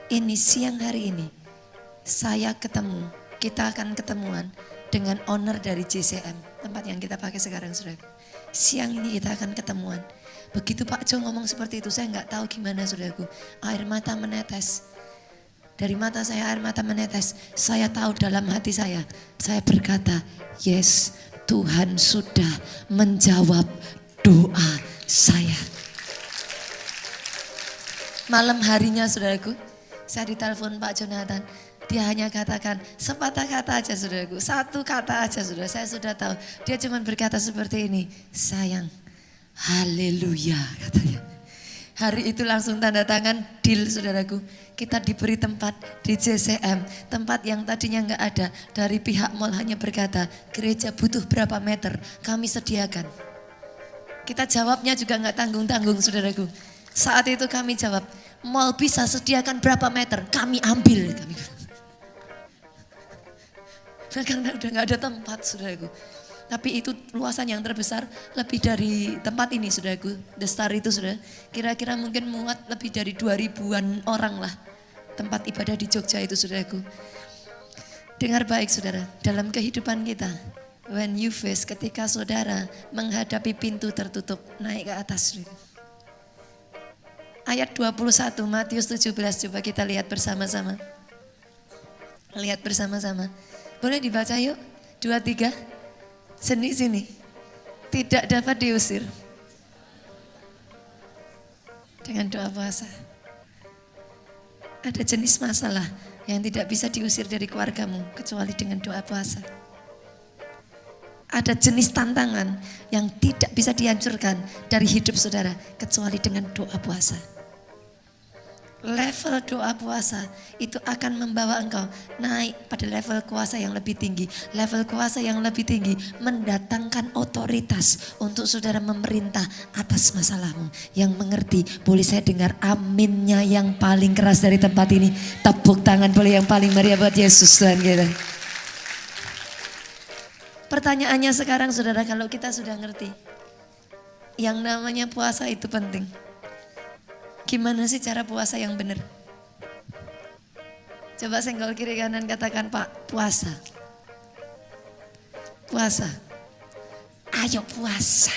Ini siang hari ini, saya ketemu, kita akan ketemuan dengan owner dari JCM, tempat yang kita pakai sekarang, saudara. Siang ini kita akan ketemuan. Begitu Pak Jo ngomong seperti itu, saya nggak tahu gimana, saudaraku. Air mata menetes. Dari mata saya air mata menetes. Saya tahu dalam hati saya berkata, yes, Tuhan sudah menjawab doa saya. Malam harinya, saudaraku, saya ditelepon Pak Jonathan. Dia hanya katakan sepatah kata aja, saudaraku. Satu kata aja, saudara. Saya sudah tahu. Dia cuma berkata seperti ini, sayang, haleluya, katanya. Hari itu langsung tanda tangan deal, saudaraku. Kita diberi tempat di JCM. Tempat yang tadinya nggak ada. Dari pihak mall hanya berkata, gereja butuh berapa meter, kami sediakan. Kita jawabnya juga nggak tanggung-tanggung, saudaraku. Saat itu kami jawab, mall bisa sediakan berapa meter, kami ambil. Karena udah gak ada tempat, saudaraku. Tapi itu luasan yang terbesar lebih dari tempat ini, saudaraku. The Star itu, saudara. Kira-kira mungkin muat lebih dari 2000-an orang lah. Tempat ibadah di Jogja itu, saudaraku. Dengar baik, saudara. Dalam kehidupan kita, when you face, ketika saudara menghadapi pintu tertutup, naik ke atas. Ayat 21 Matius 17, coba kita lihat bersama-sama. Lihat bersama-sama. Boleh dibaca yuk, 2, 3. Sini. Tidak dapat diusir dengan doa puasa. Ada jenis masalah yang tidak bisa diusir dari keluargamu kecuali dengan doa puasa. Ada jenis tantangan yang tidak bisa dihancurkan dari hidup saudara kecuali dengan doa puasa. Level doa puasa itu akan membawa engkau naik pada level kuasa yang lebih tinggi. Level kuasa yang lebih tinggi mendatangkan otoritas untuk saudara memerintah atas masalahmu. Yang mengerti, boleh saya dengar aminnya yang paling keras dari tempat ini. Tepuk tangan boleh yang paling meriah buat Yesus, Tuhan kita. Pertanyaannya sekarang, saudara, kalau kita sudah ngerti yang namanya puasa itu penting. Gimana sih cara puasa yang benar? Coba senggol kiri kanan, katakan, Pak, puasa. Puasa. Ayo puasa.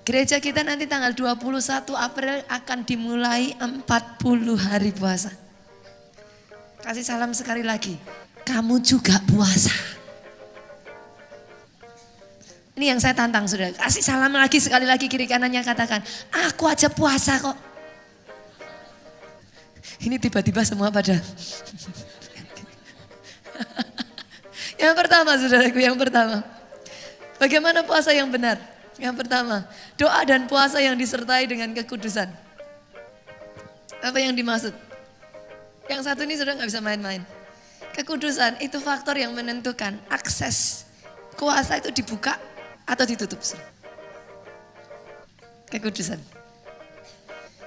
Gereja kita nanti tanggal 21 April akan dimulai 40 hari puasa. Kasih salam sekali lagi. Kamu juga puasa. Ini yang saya tantang, saudara. Kasih salam lagi sekali lagi kiri kanannya, katakan, aku aja puasa kok. Ini tiba-tiba semua pada. Yang pertama, saudaraku, yang pertama. Bagaimana puasa yang benar? Yang pertama, doa dan puasa yang disertai dengan kekudusan. Apa yang dimaksud? Yang satu ini saudara gak bisa main-main. Kekudusan itu faktor yang menentukan akses kuasa itu dibuka atau ditutup. Kekudusan.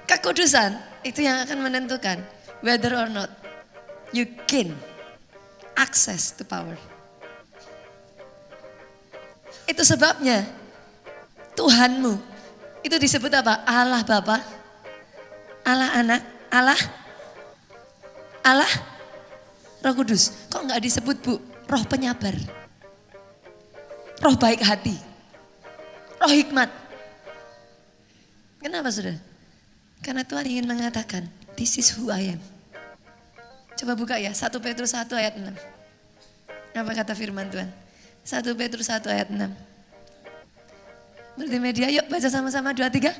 Kekudusan itu yang akan menentukan whether or not you gain access to power. Itu sebabnya Tuhanmu itu disebut apa? Allah Bapa, Allah Anak, Allah Roh Kudus. Kok enggak disebut, Bu? Roh penyabar, roh baik hati, roh hikmat. Kenapa, saudara? Karena Tuhan ingin mengatakan, this is who I am. Coba buka ya, 1 Petrus 1 ayat 6. Apa kata firman Tuhan? 1 Petrus 1 ayat 6. Multimedia, yuk baca sama-sama 2, 3.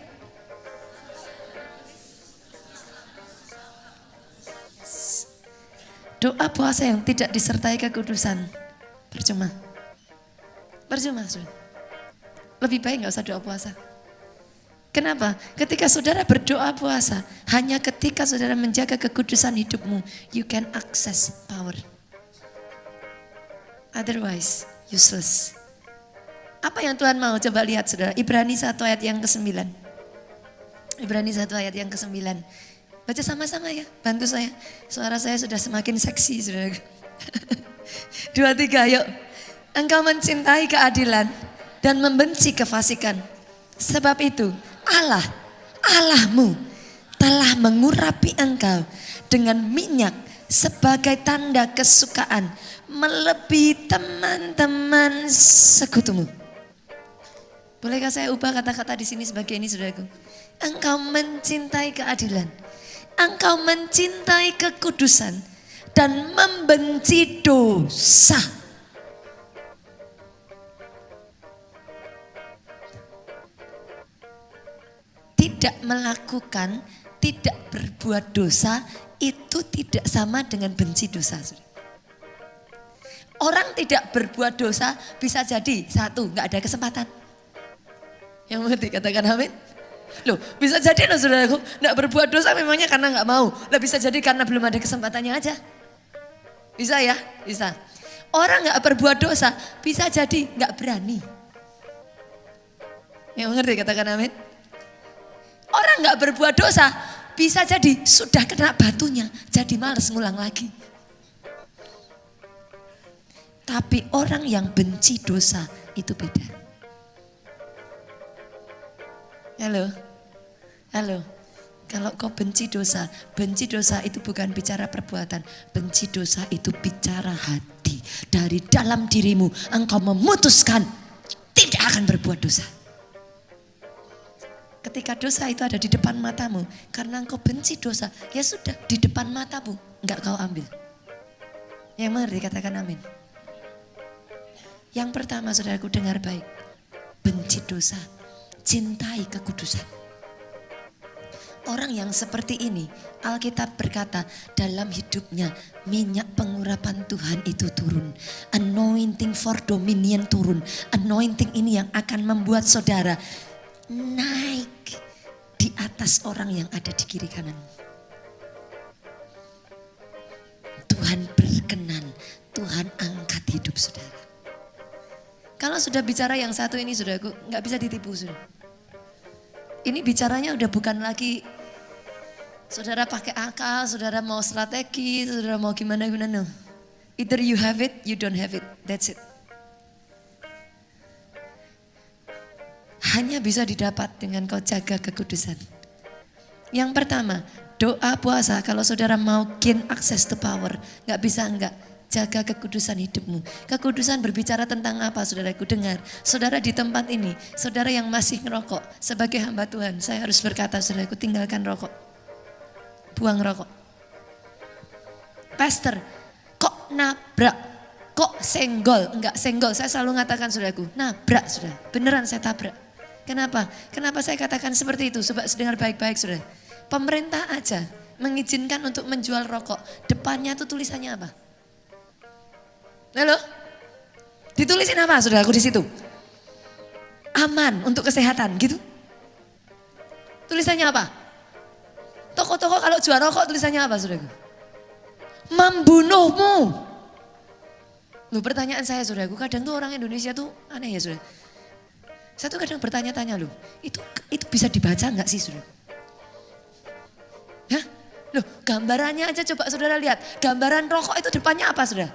Doa puasa yang tidak disertai kekudusan, percuma. Percuma, saudara. Lebih baik gak usah doa puasa. Kenapa? Ketika saudara berdoa puasa, hanya ketika saudara menjaga kekudusan hidupmu, you can access power. Otherwise, useless. Apa yang Tuhan mau? Coba lihat saudara. Ibrani 1 ayat yang ke-9. Ibrani 1 ayat yang ke-9. Baca sama-sama ya, bantu saya. Suara saya sudah semakin seksi saudara. 2, 3, yuk. Engkau mencintai keadilan dan membenci kefasikan. Sebab itu Allahmu telah mengurapi engkau dengan minyak sebagai tanda kesukaan melebihi teman-teman sekutumu. Bolehkah saya ubah kata-kata di sini sebagai ini saudaraku? Engkau mencintai keadilan, engkau mencintai kekudusan dan membenci dosa. Tidak melakukan, tidak berbuat dosa itu tidak sama dengan benci dosa. Orang tidak berbuat dosa bisa jadi satu, nggak ada kesempatan. Yang mengerti katakan amin. Loh, bisa jadi loh saudaraku, nggak berbuat dosa memangnya karena nggak mau. Lah bisa jadi karena belum ada kesempatannya aja. Bisa ya, bisa. Orang nggak berbuat dosa bisa jadi nggak berani. Yang mengerti katakan amin. Orang nggak berbuat dosa bisa jadi sudah kena batunya, jadi males ngulang lagi. Tapi orang yang benci dosa itu beda. Halo, halo. Kalau kau benci dosa itu bukan bicara perbuatan. Benci dosa itu bicara hati. Dari dalam dirimu engkau memutuskan tidak akan berbuat dosa. Ketika dosa itu ada di depan matamu, karena engkau benci dosa, ya sudah di depan matamu, enggak kau ambil. Yang mengerti katakan amin. Yang pertama saudaraku dengar baik, benci dosa, cintai kekudusan. Orang yang seperti ini, Alkitab berkata dalam hidupnya minyak pengurapan Tuhan itu turun. Anointing for dominion turun. Anointing ini yang akan membuat saudara naik di atas orang yang ada di kiri kanan. Tuhan berkenan, Tuhan angkat hidup saudara. Kalau sudah bicara yang satu ini saudaraku, nggak bisa ditipu saudara. Ini bicaranya udah bukan lagi saudara pakai akal, saudara mau strategi, saudara mau gimana-gimana. No. Either you have it, you don't have it. That's it. Hanya bisa didapat dengan kau jaga kekudusan. Yang pertama, doa puasa kalau saudara mau gain access to power. Gak bisa enggak, jaga kekudusan hidupmu. Kekudusan berbicara tentang apa saudaraku? Dengar, saudara di tempat ini, saudara yang masih ngerokok. Sebagai hamba Tuhan, saya harus berkata saudaraku, tinggalkan rokok. Buang rokok. Pastor, kok nabrak? Kok senggol? Enggak senggol, saya selalu mengatakan saudaraku, nabrak saudara. Beneran saya tabrak. Kenapa? Kenapa saya katakan seperti itu? Coba dengar baik-baik saudara. Pemerintah aja mengizinkan untuk menjual rokok. Depannya tuh tulisannya apa? Halo? Ditulisin apa saudaraku di situ? Aman untuk kesehatan gitu. Tulisannya apa? Toko-toko kalau jual rokok tulisannya apa saudaraku? Membunuhmu. Loh, pertanyaan saya saudaraku, kadang tuh orang Indonesia tuh aneh ya saudara. Saya tuh kadang bertanya-tanya loh, itu bisa dibaca nggak sih saudara? Hah? Loh, gambarannya aja coba saudara lihat. Gambaran rokok itu depannya apa saudara?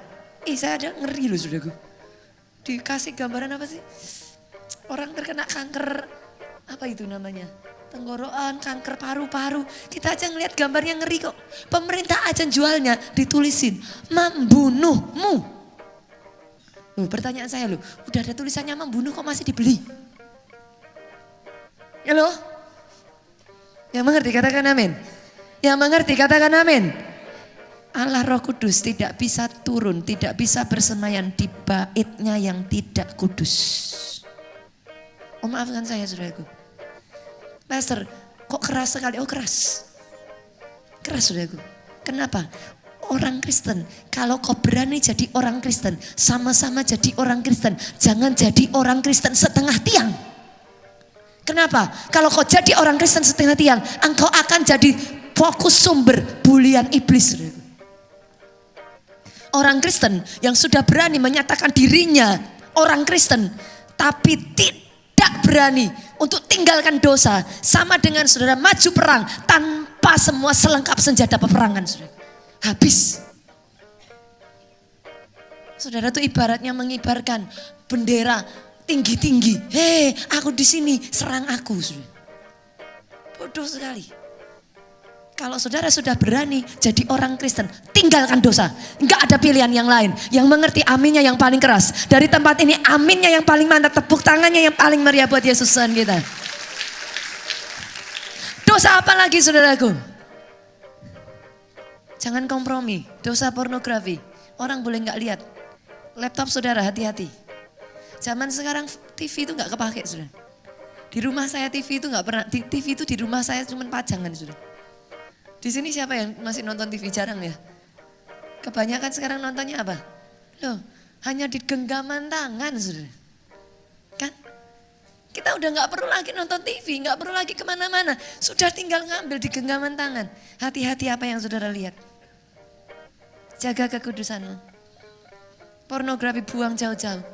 Saya ada ngeri loh saudaraku. Dikasih gambaran apa sih? Orang terkena kanker, apa itu namanya? Tenggorokan, kanker paru-paru. Kita aja ngelihat gambarnya ngeri kok. Pemerintah aja jualnya ditulisin, membunuhmu. Loh, pertanyaan saya loh, udah ada tulisannya membunuh kok masih dibeli? Halo? Yang mengerti katakan amin. Yang mengerti katakan amin. Allah Roh Kudus tidak bisa turun, tidak bisa bersemayam di baitnya yang tidak kudus. Oh maafkan saya saudaraku. Pastor, kok keras sekali? Oh keras. Keras saudaraku. Kenapa? Orang Kristen, kalau kau berani jadi orang Kristen, sama-sama jadi orang Kristen. Jangan jadi orang Kristen setengah tiang. Kenapa? Kalau kau jadi orang Kristen setengah tiang, engkau akan jadi fokus sumber bulian iblis saudaraku. Orang Kristen yang sudah berani menyatakan dirinya orang Kristen, tapi tidak berani untuk tinggalkan dosa, sama dengan saudara maju perang tanpa semua selengkap senjata peperangan. Saudara. Habis. Saudara itu ibaratnya mengibarkan bendera tinggi-tinggi. Hei, aku di sini, serang aku. Saudara. Bodoh sekali. Kalau saudara sudah berani jadi orang Kristen, tinggalkan dosa. Enggak ada pilihan yang lain. Yang mengerti aminnya yang paling keras. Dari tempat ini aminnya yang paling mantap. Tepuk tangannya yang paling meriah buat Yesus Tuhan kita. Dosa apa lagi saudaraku? Jangan kompromi. Dosa pornografi. Orang boleh enggak lihat. Laptop saudara hati-hati. Zaman sekarang TV itu enggak kepake saudara. Di rumah saya TV itu enggak pernah. TV itu di rumah saya cuma pajangan saudara. Di sini siapa yang masih nonton TV jarang ya? Kebanyakan sekarang nontonnya apa? Loh, hanya di genggaman tangan saudara. Kan? Kita udah gak perlu lagi nonton TV, gak perlu lagi kemana-mana. Sudah tinggal ngambil di genggaman tangan. Hati-hati apa yang saudara lihat. Jaga kekudusanmu. Pornografi buang jauh-jauh.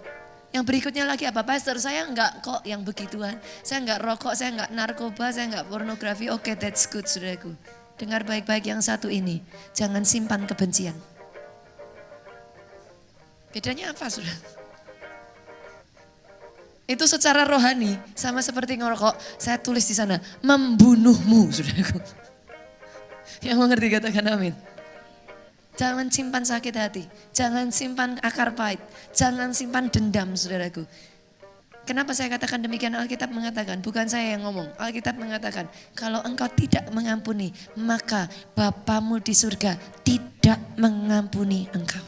Yang berikutnya lagi apa? Pastor saya enggak kok yang begituan. Saya enggak rokok, saya enggak narkoba, saya enggak pornografi. Oke, that's good saudaraku. Dengar baik-baik yang satu ini. Jangan simpan kebencian. Bedanya apa sudah? Itu secara rohani sama seperti ngerokok. Saya tulis di sana, membunuhmu saudaraku. Yang mengerti katakan amin. Jangan simpan sakit hati. Jangan simpan akar pahit. Jangan simpan dendam saudaraku. Kenapa saya katakan demikian? Alkitab mengatakan, bukan saya yang ngomong. Alkitab mengatakan, kalau engkau tidak mengampuni, maka Bapamu di surga tidak mengampuni engkau.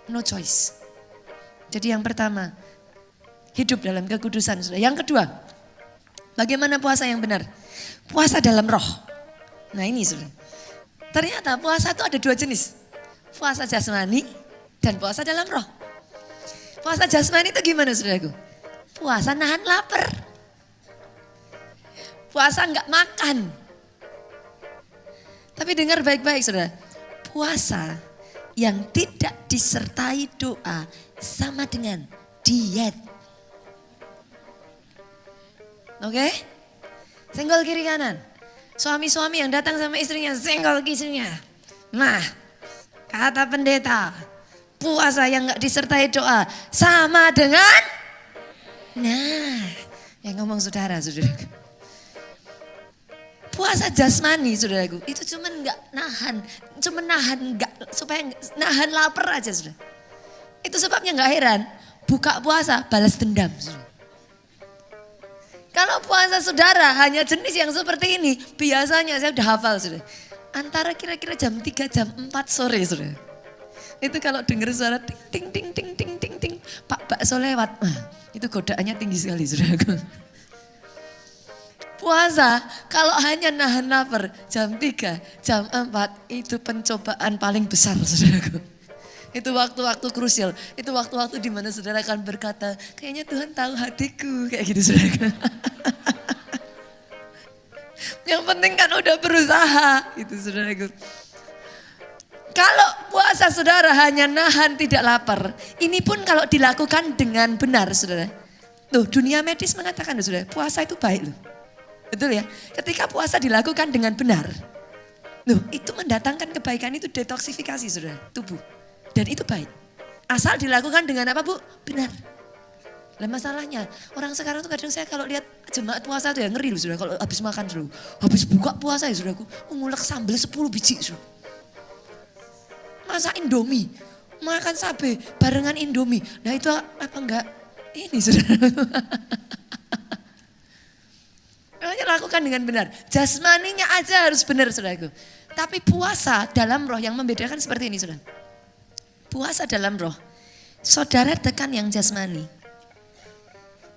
No choice. Jadi yang pertama, hidup dalam kekudusan. Yang kedua, bagaimana puasa yang benar? Puasa dalam roh. Nah ini sudah. Ternyata puasa itu ada dua jenis. Puasa jasmani dan puasa dalam roh. Puasa jasmani itu gimana saudaraku? Puasa nahan lapar. Puasa enggak makan. Tapi dengar baik-baik saudara. Puasa yang tidak disertai doa sama dengan diet. Oke? Senggol kiri kanan. Suami-suami yang datang sama istrinya senggol istrinya. Nah, kata pendeta. Puasa yang gak disertai doa sama dengan, nah yang ngomong saudaraku. Puasa jasmani saudaraku, itu cuman gak nahan, supaya nahan lapar aja saudara. Itu sebabnya gak heran, buka puasa balas dendam saudara. Kalau puasa saudara hanya jenis yang seperti ini, biasanya saya udah hafal saudara. Antara kira-kira jam 3, jam 4 sore saudara. Itu kalau dengar suara ting ting ting ting ting ting, Pak bakso lewat, itu godaannya tinggi sekali saudaraku. Puasa kalau hanya nahan lapar jam 3, jam 4 itu pencobaan paling besar saudaraku. Itu waktu-waktu krusial, itu waktu-waktu di mana saudara akan berkata, kayaknya Tuhan tahu hatiku, kayak gitu saudaraku. Yang penting kan udah berusaha, itu saudaraku. Kalau puasa saudara hanya nahan tidak lapar, ini pun kalau dilakukan dengan benar saudara. Tuh dunia medis mengatakan saudara, puasa itu baik loh. Betul ya? Ketika puasa dilakukan dengan benar, loh itu mendatangkan kebaikan, itu detoksifikasi saudara, tubuh. Dan itu baik. Asal dilakukan dengan apa bu? Benar. Lah masalahnya, orang sekarang tuh kadang saya kalau lihat jemaat puasa tuh ya ngeri loh saudara, kalau habis makan saudara. Habis buka puasa ya saudaraku, ngulek sambal 10 biji saudara. Masak Indomie, makan sabe barengan Indomie. Nah itu apa enggak? Ini saudara. Makanya lakukan dengan benar. Jasmaninya aja harus benar saudaraku. Tapi puasa dalam roh yang membedakan seperti ini saudara. Puasa dalam roh. Saudara tekan yang jasmani.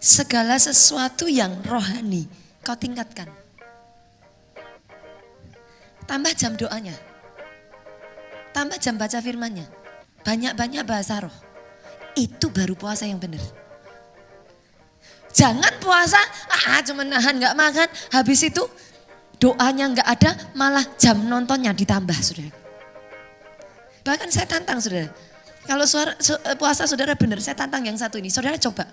Segala sesuatu yang rohani kau tingkatkan. Tambah jam doanya. Tambah jam baca firmannya. Banyak-banyak bahasa roh. Itu baru puasa yang benar. Jangan puasa, cuma nahan gak makan. Habis itu doanya gak ada, malah jam nontonnya ditambah saudara. Bahkan saya tantang saudara. Kalau puasa saudara benar, saya tantang yang satu ini. Saudara coba.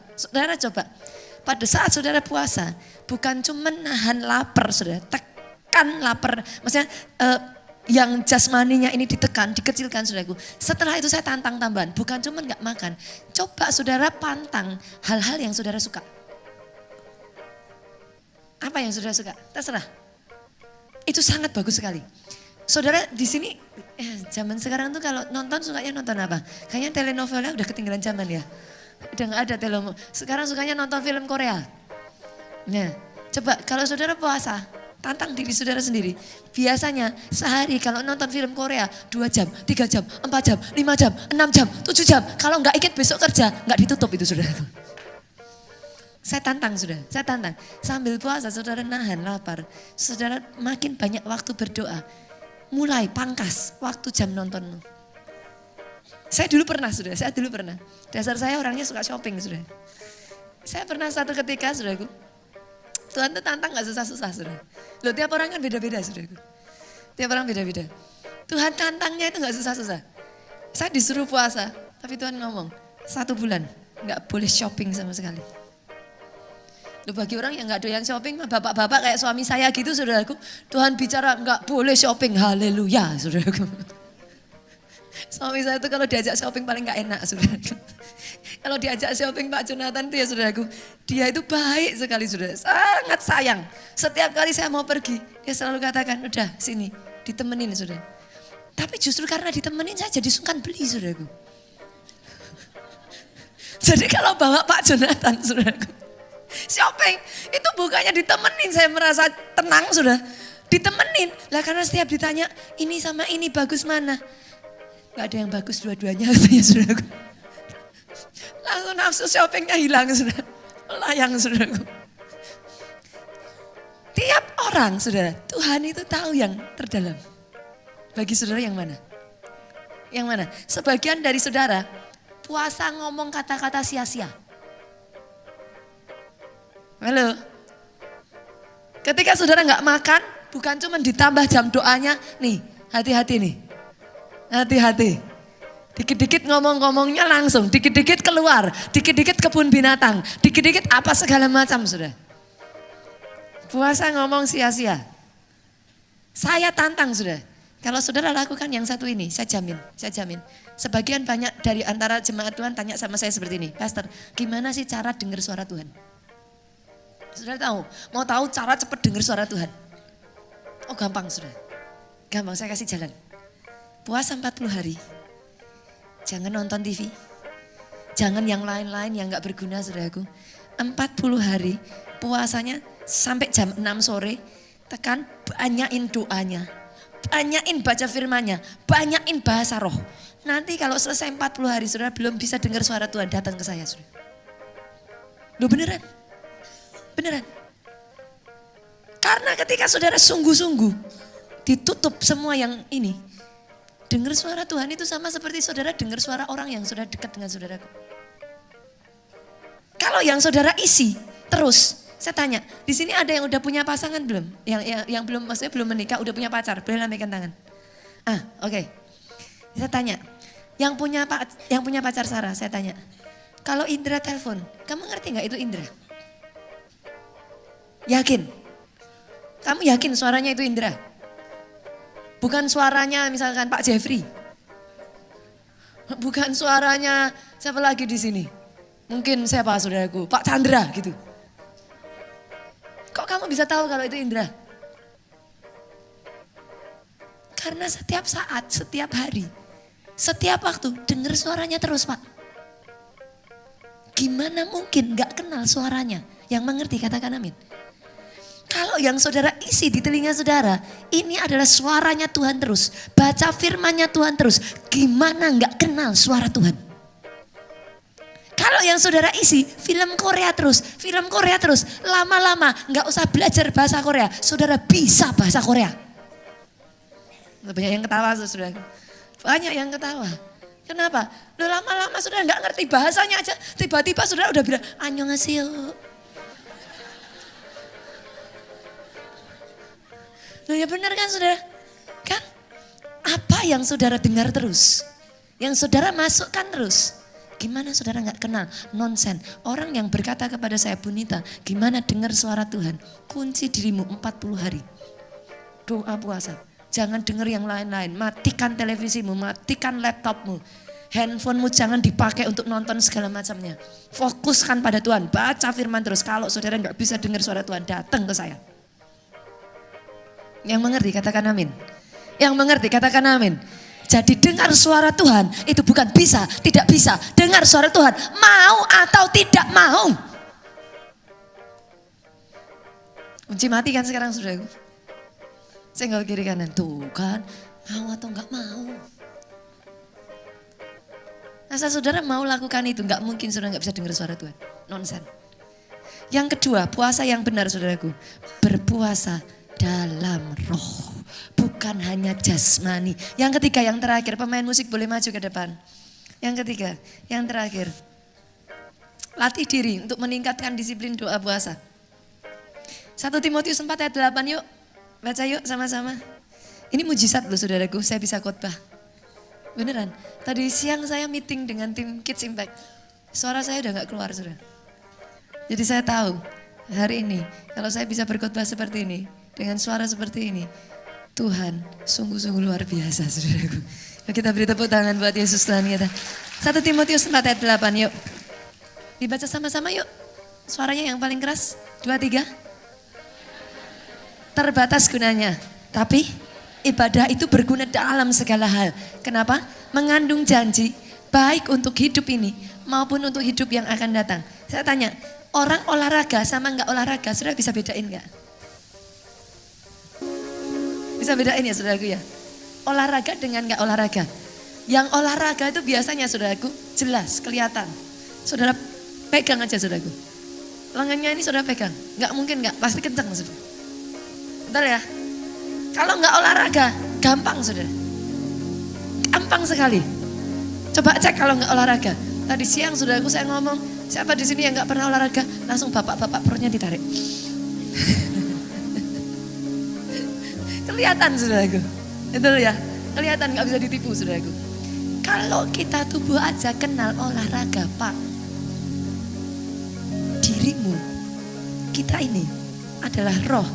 Pada saat saudara puasa, bukan cuma nahan lapar saudara. Tekan lapar. Maksudnya yang jasmaninya ini ditekan, dikecilkan saudaraku. Setelah itu saya tantang tambahan. Bukan cuma gak makan. Coba saudara pantang hal-hal yang saudara suka. Apa yang saudara suka? Terserah. Itu sangat bagus sekali. Saudara di sini zaman sekarang tuh kalau nonton sukanya nonton apa? Kayaknya telenovelnya udah ketinggalan zaman ya. Udah gak ada telenovel. Sekarang sukanya nonton film Korea. Nah, coba kalau saudara puasa, tantang diri saudara sendiri. Biasanya sehari kalau nonton film Korea 2 jam, 3 jam, 4 jam, 5 jam, 6 jam, 7 jam. Kalau gak ikut besok kerja, gak ditutup itu saudara. Saya tantang saudara, saya tantang. Sambil puasa saudara nahan lapar. Saudara makin banyak waktu berdoa. Mulai pangkas waktu jam nonton. Saya dulu pernah saudara, Dasar saya orangnya suka shopping saudara. Saya pernah satu ketika saudaraku. Tuhan tuh tantang gak susah-susah saudara. Loh tiap orang kan beda-beda saudaraku. Tiap orang beda-beda. Tuhan tantangnya itu gak susah-susah. Saya disuruh puasa, tapi Tuhan ngomong 1 bulan gak boleh shopping sama sekali. Loh bagi orang yang gak doyan shopping, bapak-bapak kayak suami saya gitu saudaraku. Tuhan bicara gak boleh shopping, haleluya saudaraku. Suami saya itu kalau diajak shopping paling gak enak saudaraku. Kalau diajak shopping Pak Jonathan itu ya saudaraku, dia itu baik sekali saudara, sangat sayang. Setiap kali saya mau pergi, dia selalu katakan, udah sini, ditemenin saudara. Tapi justru karena ditemenin saya jadi sungkan beli saudaraku. Jadi kalau bawa Pak Jonathan saudaraku, shopping itu bukannya ditemenin saya merasa tenang sudah. Ditemenin, lah karena setiap ditanya ini sama ini bagus mana. Gak ada yang bagus dua-duanya katanya saudaraku. Langsung nafsu shoppingnya hilang saudara. Layang saudaraku. Tiap orang saudara, Tuhan itu tahu yang terdalam. Bagi saudara yang mana? Yang mana? Sebagian dari saudara puasa ngomong kata-kata sia-sia. Halo. Ketika saudara gak makan, bukan cuma ditambah jam doanya, nih hati-hati nih. Hati-hati. Dikit-dikit ngomong-ngomongnya langsung, dikit-dikit keluar, dikit-dikit kebun binatang, dikit-dikit apa segala macam sudah. Puasa ngomong sia-sia. Saya tantang sudah. Kalau saudara lakukan yang satu ini, saya jamin. Sebagian banyak dari antara jemaat Tuhan tanya sama saya seperti ini, Pastor, gimana sih cara dengar suara Tuhan? Saudara tahu, mau tahu cara cepat dengar suara Tuhan? Oh gampang sudah. Gampang, saya kasih jalan. Puasa 40 hari. Jangan nonton TV. Jangan yang lain-lain yang gak berguna saudaraku. 40 hari puasanya sampai jam 6 sore. Tekan banyain doanya. Banyain baca firmannya. Banyain bahasa roh. Nanti kalau selesai 40 hari saudara belum bisa dengar suara Tuhan, datang ke saya saudara. Loh beneran? Beneran. Karena ketika saudara sungguh-sungguh ditutup semua yang ini. Dengar suara Tuhan itu sama seperti saudara dengar suara orang yang sudah dekat dengan saudaraku. Kalau yang saudara isi terus, saya tanya, di sini ada yang udah punya pasangan belum? Yang belum, maksudnya belum menikah, udah punya pacar, boleh lambaikan tangan. Oke. Saya tanya, yang punya pacar Sarah, saya tanya, kalau Indra telepon, kamu ngerti nggak itu Indra? Yakin? Kamu yakin suaranya itu Indra? Bukan suaranya misalkan Pak Jeffrey. Bukan suaranya siapa lagi di sini? Mungkin siapa saudaraku? Pak Chandra gitu. Kok kamu bisa tahu kalau itu Indra? Karena setiap saat, setiap hari, setiap waktu dengar suaranya terus Pak. Gimana mungkin gak kenal suaranya? Yang mengerti katakan amin. Kalau Kalau yang saudara isi di telinga saudara, ini adalah suaranya Tuhan terus. Baca firmannya Tuhan terus. Gimana nggak kenal suara Tuhan? Kalau yang saudara isi film Korea terus, lama-lama nggak usah belajar bahasa Korea, saudara bisa bahasa Korea. Banyak yang ketawa saudara, banyak yang ketawa. Kenapa? Udah lama-lama saudara nggak ngerti bahasanya aja, tiba-tiba saudara udah bilang annyeonghaseyo. Loh ya benar kan saudara? Kan? Apa yang saudara dengar terus? Yang saudara masukkan terus? Gimana saudara gak kenal? Nonsen. Orang yang berkata kepada saya, Bunita, gimana dengar suara Tuhan? Kunci dirimu 40 hari. Doa puasa. Jangan dengar yang lain-lain. Matikan televisimu, matikan laptopmu. Handphonemu jangan dipakai untuk nonton segala macamnya. Fokuskan pada Tuhan. Baca firman terus. Kalau saudara gak bisa dengar suara Tuhan, datang ke saya. Yang mengerti katakan amin. Yang mengerti katakan amin. Jadi dengar suara Tuhan itu bukan bisa, tidak bisa. Dengar suara Tuhan mau atau tidak mau. Kunci mati kan sekarang saudaraku. Senggol kiri kanan. Tuh kan mau atau enggak mau. Asal saudara mau lakukan itu, enggak mungkin saudara enggak bisa dengar suara Tuhan. Nonsen. Yang kedua, puasa yang benar saudaraku. Berpuasa dalam roh. Bukan hanya jasmani. Yang ketiga, yang terakhir, pemain musik boleh maju ke depan. Yang ketiga, yang terakhir. Latih diri untuk meningkatkan disiplin doa puasa. 1 Timotius 4 ayat 8 yuk. Baca yuk sama-sama. Ini mujizat loh saudaraku, saya bisa khotbah. Beneran. Tadi siang saya meeting dengan tim Kids Impact. Suara saya udah gak keluar saudara. Jadi saya tahu hari ini kalau saya bisa berkhotbah seperti ini. Dengan suara seperti ini. Tuhan sungguh-sungguh luar biasa saudaraku. Yuk kita beri tepuk tangan buat Yesus Tuhan kita. 1 Timotius 4 ayat 8 yuk. Dibaca sama-sama yuk. Suaranya yang paling keras. 2, 3. Terbatas gunanya. Tapi ibadah itu berguna dalam segala hal. Kenapa? Mengandung janji baik untuk hidup ini maupun untuk hidup yang akan datang. Saya tanya, orang olahraga sama enggak olahraga, saudara bisa bedain enggak? Bisa bedain ya saudaraku ya. Olahraga dengan gak olahraga. Yang olahraga itu biasanya saudaraku jelas, kelihatan. Saudara pegang aja saudaraku. Lengannya ini saudara pegang. Gak mungkin gak, pasti kencang saudara. Bentar ya. Kalau gak olahraga, gampang saudara. Gampang sekali. Coba cek kalau gak olahraga. Tadi siang saudaraku saya ngomong, siapa di sini yang gak pernah olahraga? Langsung bapak-bapak perutnya ditarik. Kelihatan saudaraku, itu ya, kelihatan gak bisa ditipu saudaraku. Kalau kita tubuh aja kenal olahraga Pak, dirimu, kita ini adalah roh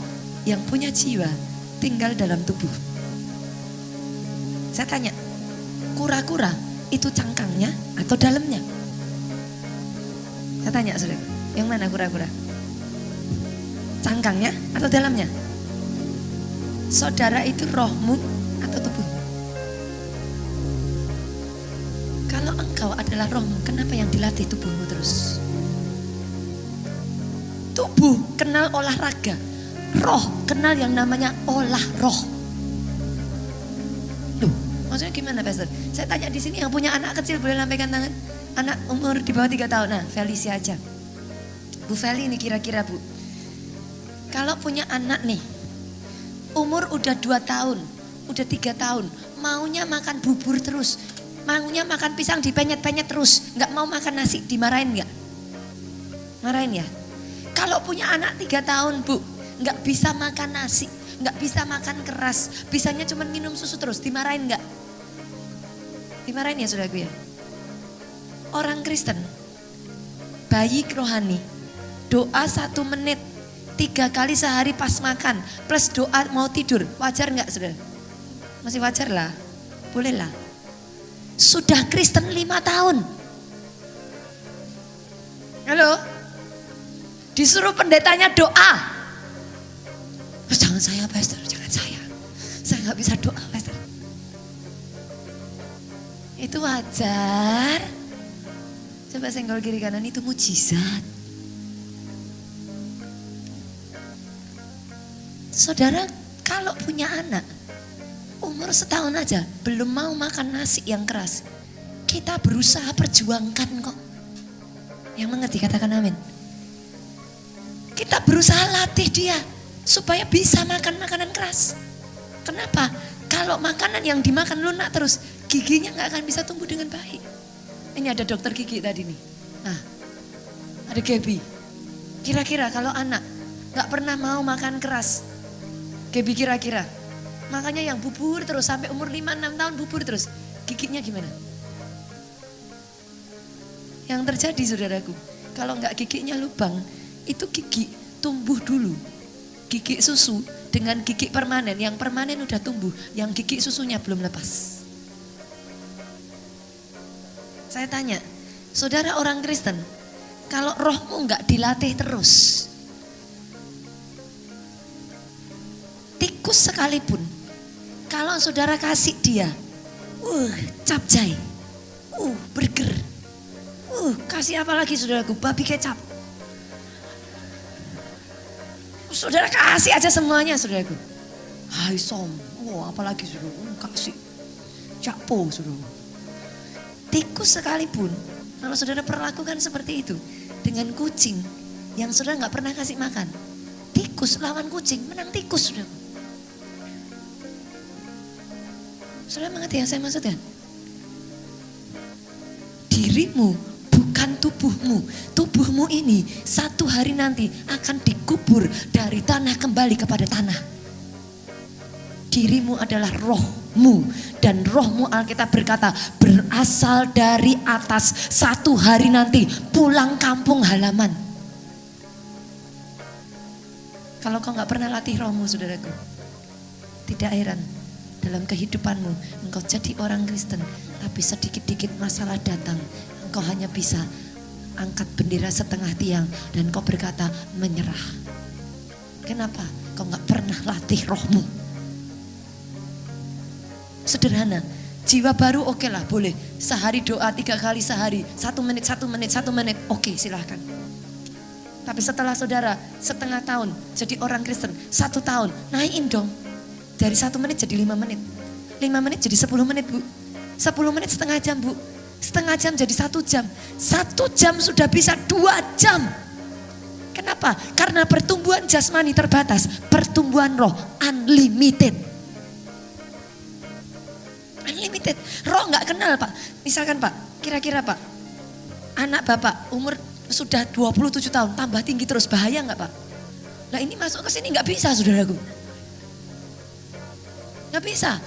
yang punya jiwa tinggal dalam tubuh. Saya tanya, kura-kura itu cangkangnya atau dalamnya? Saya tanya saudaraku, yang mana kura-kura? Cangkangnya atau dalamnya? Saudara itu rohmu atau tubuh? Kalau engkau adalah rohmu, kenapa yang dilatih tubuhmu terus? Tubuh kenal olahraga, roh kenal yang namanya olah roh. Loh, maksudnya gimana Pastor? Saya tanya di sini yang punya anak kecil boleh lambaikan tangan? Anak umur di bawah 3 tahun, nah Felicia aja. Bu Feli ini kira-kira Bu, kalau punya anak nih, umur udah 2 tahun, udah 3 tahun, maunya makan bubur terus, maunya makan pisang dipenyet-penyet terus, nggak mau makan nasi, dimarahin nggak? Marahin ya? Kalau punya anak 3 tahun Bu, nggak bisa makan nasi, nggak bisa makan keras, bisanya cuma minum susu terus, dimarahin nggak? Dimarahin ya saudaraku ya? Orang Kristen, bayi rohani, doa 1 menit, 3 kali sehari pas makan, plus doa mau tidur, wajar nggak saudara? Masih wajar lah, boleh lah. Sudah Kristen 5 tahun. Halo? Disuruh pendetanya doa. Jangan saya Pastor, jangan saya. Saya nggak bisa doa Pastor. Itu wajar. Coba senggol kiri kanan, itu mujizat. Saudara kalau punya anak, umur setahun aja belum mau makan nasi yang keras. Kita berusaha perjuangkan kok. Yang mengerti katakan amin. Kita berusaha latih dia supaya bisa makan makanan keras. Kenapa? Kalau makanan yang dimakan lunak terus, giginya gak akan bisa tumbuh dengan baik. Ini ada dokter gigi tadi nih. Nah, ada Gaby. Kira-kira kalau anak gak pernah mau makan keras, Gaby kira-kira makanya yang bubur terus sampai umur 5-6 tahun bubur terus, giginya gimana? Yang terjadi saudaraku, kalau gak giginya lubang, itu gigi tumbuh dulu. Gigi susu dengan gigi permanen, yang permanen udah tumbuh, yang gigi susunya belum lepas. Saya tanya, saudara orang Kristen, kalau rohmu enggak dilatih terus, tikus sekalipun, kalau saudara kasih dia, capcay, burger, kasih apa lagi saudaraku, babi kecap. Saudara kasih aja semuanya saudaraku. Hai som, apalagi saudaraku, kasih capo saudaraku. Tikus sekalipun, kalau saudara perlakukan seperti itu dengan kucing yang saudara nggak pernah kasih makan, tikus lawan kucing menang tikus saudaraku. Saudara mengerti yang saya maksudkan? Dirimu bukan tubuhmu. Tubuhmu ini satu hari nanti akan dikubur dari tanah kembali kepada tanah. Dirimu adalah rohmu, dan rohmu Alkitab berkata berasal dari atas, satu hari nanti pulang kampung halaman. Kalau kau gak pernah latih rohmu saudaraku, tidak heran dalam kehidupanmu engkau jadi orang Kristen, tapi sedikit-dikit masalah datang, engkau hanya bisa angkat bendera setengah tiang dan kau berkata menyerah. Kenapa? Kau gak pernah latih rohmu. Sederhana, jiwa baru oke lah boleh. Sehari doa 3 kali sehari, 1 menit, oke silahkan. Tapi setelah saudara setengah tahun jadi orang Kristen, 1 tahun, naikin dong. Dari 1 menit jadi 5 menit. 5 menit jadi 10 menit bu. 10 menit setengah jam bu. Setengah jam jadi 1 jam. 1 jam sudah bisa 2 jam. Kenapa? Karena pertumbuhan jasmani terbatas, pertumbuhan roh unlimited. Unlimited. Roh gak kenal pak. Misalkan pak, kira-kira pak, anak bapak umur sudah 27 tahun, tambah tinggi terus, bahaya gak pak? Nah ini masuk ke sini gak bisa saudaraku. Gak bisa.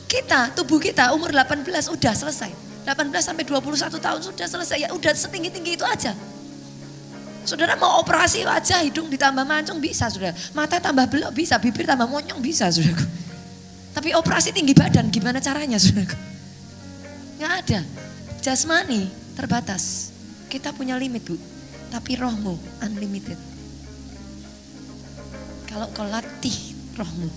Kita, tubuh kita umur 18 udah selesai. 18 sampai 21 tahun sudah selesai. Ya udah setinggi-tinggi itu aja. Saudara mau operasi wajah, hidung ditambah mancung bisa saudara. Mata tambah belok bisa, bibir tambah monyong bisa saudaraku. Tapi operasi tinggi badan gimana caranya saudaraku? Gak ada. Jasmani terbatas. Kita punya limit bu. Tapi rohmu unlimited. Kalau kau latih rohmu,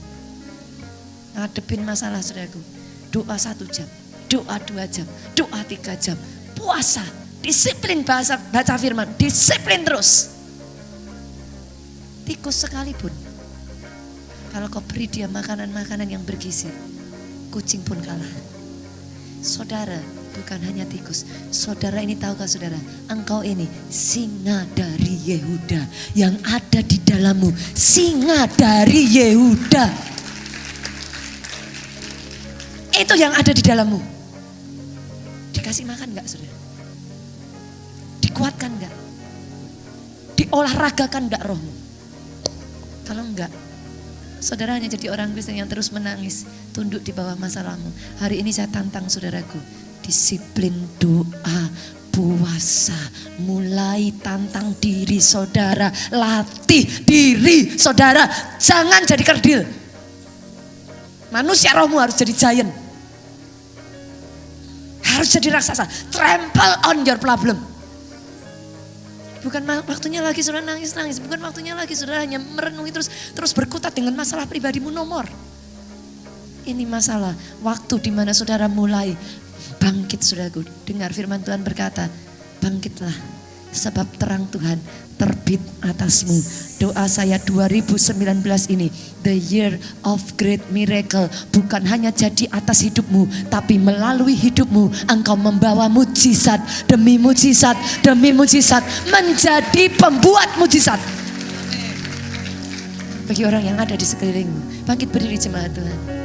ngadepin masalah saudaraku, doa 1 jam, doa 2 jam, doa 3 jam, puasa, disiplin baca firman, disiplin terus. Tikus sekalipun, kalau kau beri dia makanan-makanan yang bergizi, kucing pun kalah. Saudara bukan hanya tikus. Saudara ini tahukah saudara, engkau ini singa dari Yehuda. Yang ada di dalammu singa dari Yehuda. Itu yang ada di dalammu. Dikasih makan gak saudara? Dikuatkan gak? Diolahragakan gak rohmu? Kalau enggak, saudara hanya jadi orang Kristen yang terus menangis, tunduk di bawah masalahmu. Hari ini saya tantang saudaraku, disiplin doa, puasa, mulai tantang diri saudara, latih diri saudara, jangan jadi kerdil. Manusia rohmu harus jadi giant, harus jadi raksasa, trample on your problem. Bukan waktunya lagi saudara nangis-nangis, bukan waktunya lagi saudara hanya merenungi terus berkutat dengan masalah pribadimu nomor. Ini masalah waktu di mana saudara mulai bangkit saudaraku. Dengar firman Tuhan berkata, bangkitlah sebab terang Tuhan terbit atasmu. Doa saya 2019 ini, the year of great miracle, bukan hanya jadi atas hidupmu, tapi melalui hidupmu engkau membawa mujizat demi mujizat demi mujizat, menjadi pembuat mujizat. Bagi orang yang ada di sekelilingmu, bangkit berdiri jemaat Tuhan.